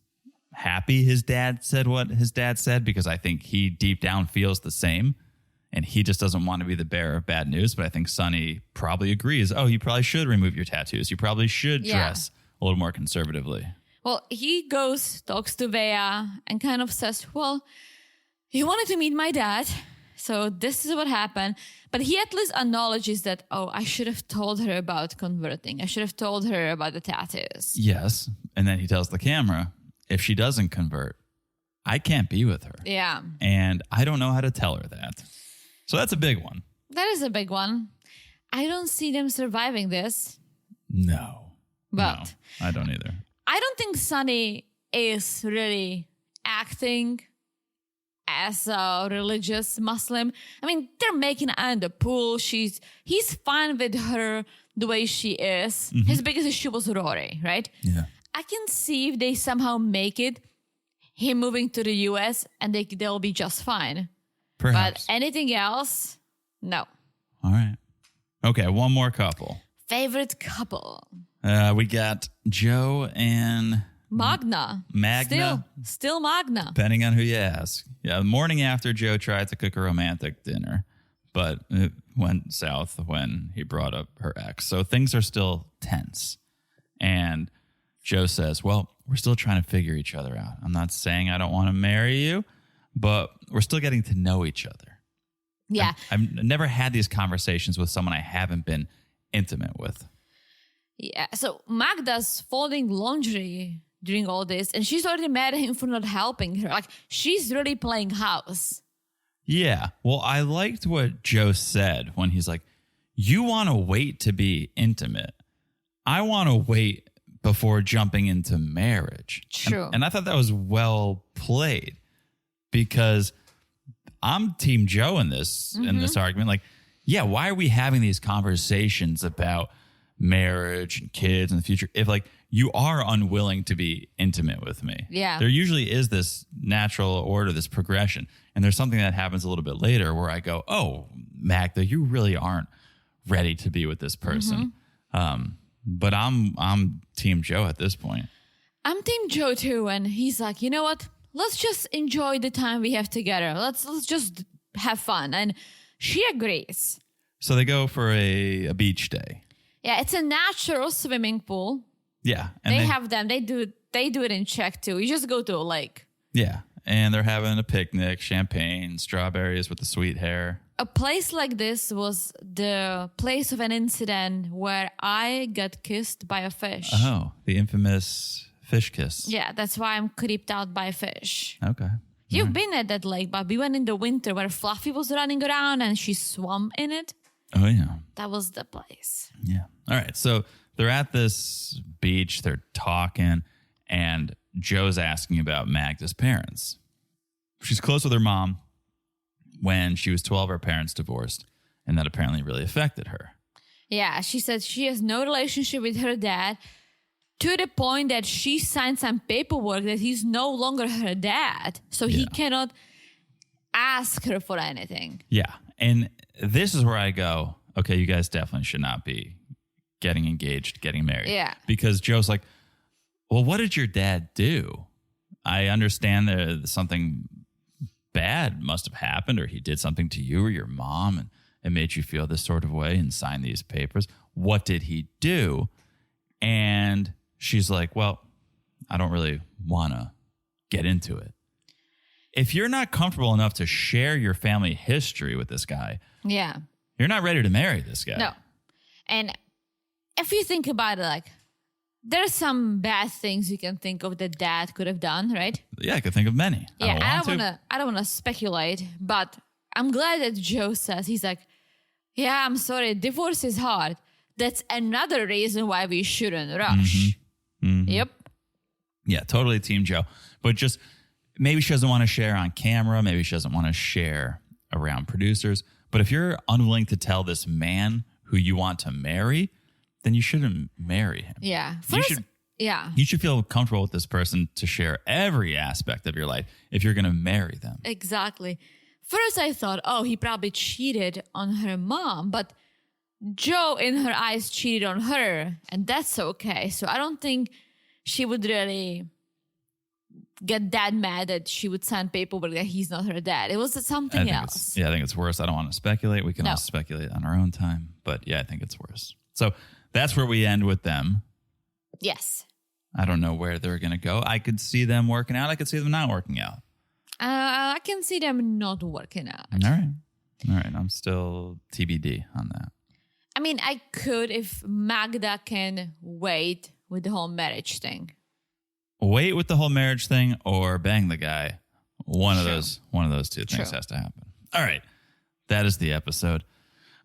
happy his dad said what his dad said, because I think he deep down feels the same, and he just doesn't want to be the bearer of bad news. But I think Sonny probably agrees. Oh, you probably should remove your tattoos. You probably should dress a little more conservatively. Well, he goes, talks to Veah, and kind of says, well, you wanted to meet my dad, so this is what happened. But he at least acknowledges that, I should have told her about converting. I should have told her about the tattoos. Yes. And then he tells the camera, if she doesn't convert, I can't be with her. Yeah. And I don't know how to tell her that. So that's a big one. That is a big one. I don't see them surviving this. No. But no, I don't either. I don't think Sonny is really acting as a religious Muslim. I mean, they're making out in the pool. He's fine with her the way she is. Mm-hmm. His biggest issue was Rory, right? Yeah. I can see if they somehow make it, him moving to the US, and they'll be just fine. Perhaps. But anything else, no. All right. Okay, one more couple. Favorite couple. We got Joe and Magna. Still Magna. Depending on who you ask. Yeah, the morning after Joe tried to cook a romantic dinner, but it went south when he brought up her ex. So things are still tense. And Joe says, well, we're still trying to figure each other out. I'm not saying I don't want to marry you, but we're still getting to know each other. Yeah. I've never had these conversations with someone I haven't been intimate with. Yeah. So Magda's folding laundry during all this, and she's already mad at him for not helping her. Like, she's really playing house. Yeah. Well, I liked what Joe said when he's like, you want to wait to be intimate. I want to wait before jumping into marriage. True. And I thought that was well played, because I'm Team Joe in this argument. Like, yeah, why are we having these conversations about marriage and kids and the future if, like, you are unwilling to be intimate with me? Yeah. There usually is this natural order, this progression. And there's something that happens a little bit later where I go, Magda, you really aren't ready to be with this person. But I'm Team Joe at this point. I'm Team Joe too, and he's like, you know what? Let's just enjoy the time we have together. Let's just have fun. And she agrees. So they go for a beach day. Yeah, it's a natural swimming pool. Yeah. And they have them. They do it in Czech too. You just go to a lake. Yeah. and they're having a picnic, champagne, strawberries with the sweet hair. A place like this was the place of an incident where I got kissed by a fish. Oh, the infamous fish kiss. Yeah, that's why I'm creeped out by fish. Okay. You've been at that lake, but we went in the winter where Fluffy was running around and she swam in it. Oh, yeah. That was the place. Yeah. All right. So they're at this beach. They're talking, and Joe's asking about Magda's parents. She's close with her mom. When she was 12, her parents divorced, and that apparently really affected her. Yeah, she said she has no relationship with her dad to the point that she signed some paperwork that he's no longer her dad. So he cannot ask her for anything. Yeah. And this is where I go, okay, you guys definitely should not be getting engaged, getting married. Yeah. Because Joe's like, well, what did your dad do? I understand that something bad must have happened, or he did something to you or your mom and it made you feel this sort of way and sign these papers. What did he do? And she's like, well, I don't really want to get into it. If you're not comfortable enough to share your family history with this guy, Yeah. you're not ready to marry this guy. No. And if you think about it, like, there's some bad things you can think of that dad could have done, right? Yeah, I could think of many. Yeah, I don't wanna speculate, but I'm glad that Joe says, he's like, yeah, I'm sorry, divorce is hard. That's another reason why we shouldn't rush. Yep. Yeah, totally Team Joe. But just maybe she doesn't want to share on camera. Maybe she doesn't want to share around producers. But if you're unwilling to tell this man who you want to marry, then you shouldn't marry him. Yeah. You should feel comfortable with this person to share every aspect of your life if you're going to marry them. Exactly. First I thought, oh, he probably cheated on her mom, but Joe in her eyes cheated on her, and that's okay. So I don't think she would really get that mad that she would sign paperwork that he's not her dad. It was something else. I think it's worse. I don't want to speculate. We can all speculate on our own time. But yeah, I think it's worse. So that's where we end with them. Yes. I don't know where they're going to go. I could see them working out. I could see them not working out. I can see them not working out. All right. I'm still TBD on that. I mean, I could if Magda can wait with the whole marriage thing. Wait with the whole marriage thing or bang the guy. One of those two things has to happen. All right. That is the episode.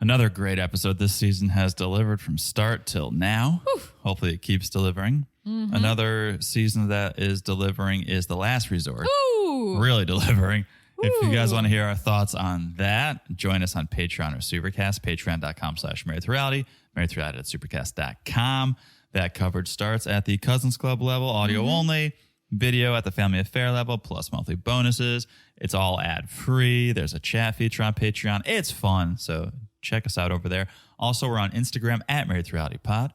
Another great episode this season has delivered from start till now. Whew. Hopefully it keeps delivering. Mm-hmm. Another season that is delivering is The Last Resort. Ooh. Really delivering. If you guys want to hear our thoughts on that, join us on Patreon or Supercast, patreon.com/marriedtoreality, marriedtoreality at supercast.com. That coverage starts at the Cousins Club level, audio only, video at the Family Affair level, plus monthly bonuses. It's all ad-free. There's a chat feature on Patreon. It's fun, so check us out over there. Also, we're on Instagram at Married to Reality Pod.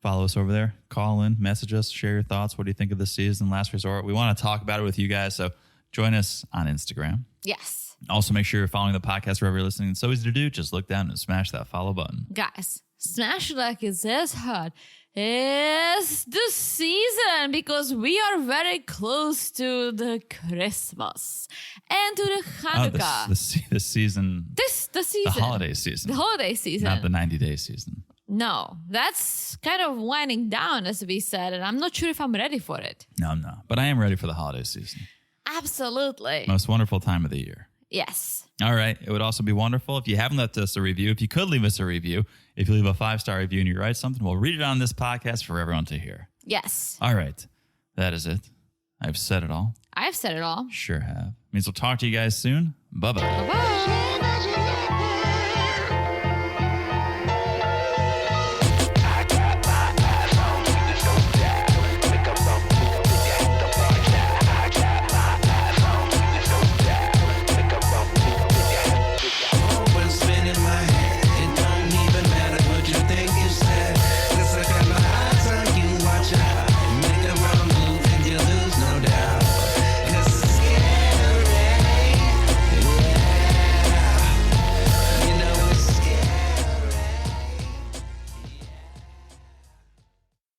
Follow us over there. Call in, message us, share your thoughts. What do you think of this season, Last Resort? We want to talk about it with you guys, so join us on Instagram. Yes. Also, make sure you're following the podcast wherever you're listening. It's so easy to do. Just look down and smash that follow button. Guys, smash like it says hard. It's the season because we are very close to the Christmas and to the Hanukkah. The season. The season. The holiday season. The holiday season. Not the 90-day season. No, that's kind of winding down, as we said, and I'm not sure if I'm ready for it. No, I'm not. But I am ready for the holiday season. Absolutely. Most wonderful time of the year. Yes. All right. It would also be wonderful if you haven't left us a review. If you could leave us a review, if you leave a 5-star review and you write something, we'll read it on this podcast for everyone to hear. Yes. All right. That is it. I've said it all. I've said it all. Sure have. Means we'll talk to you guys soon. Bye-bye. Bye-bye.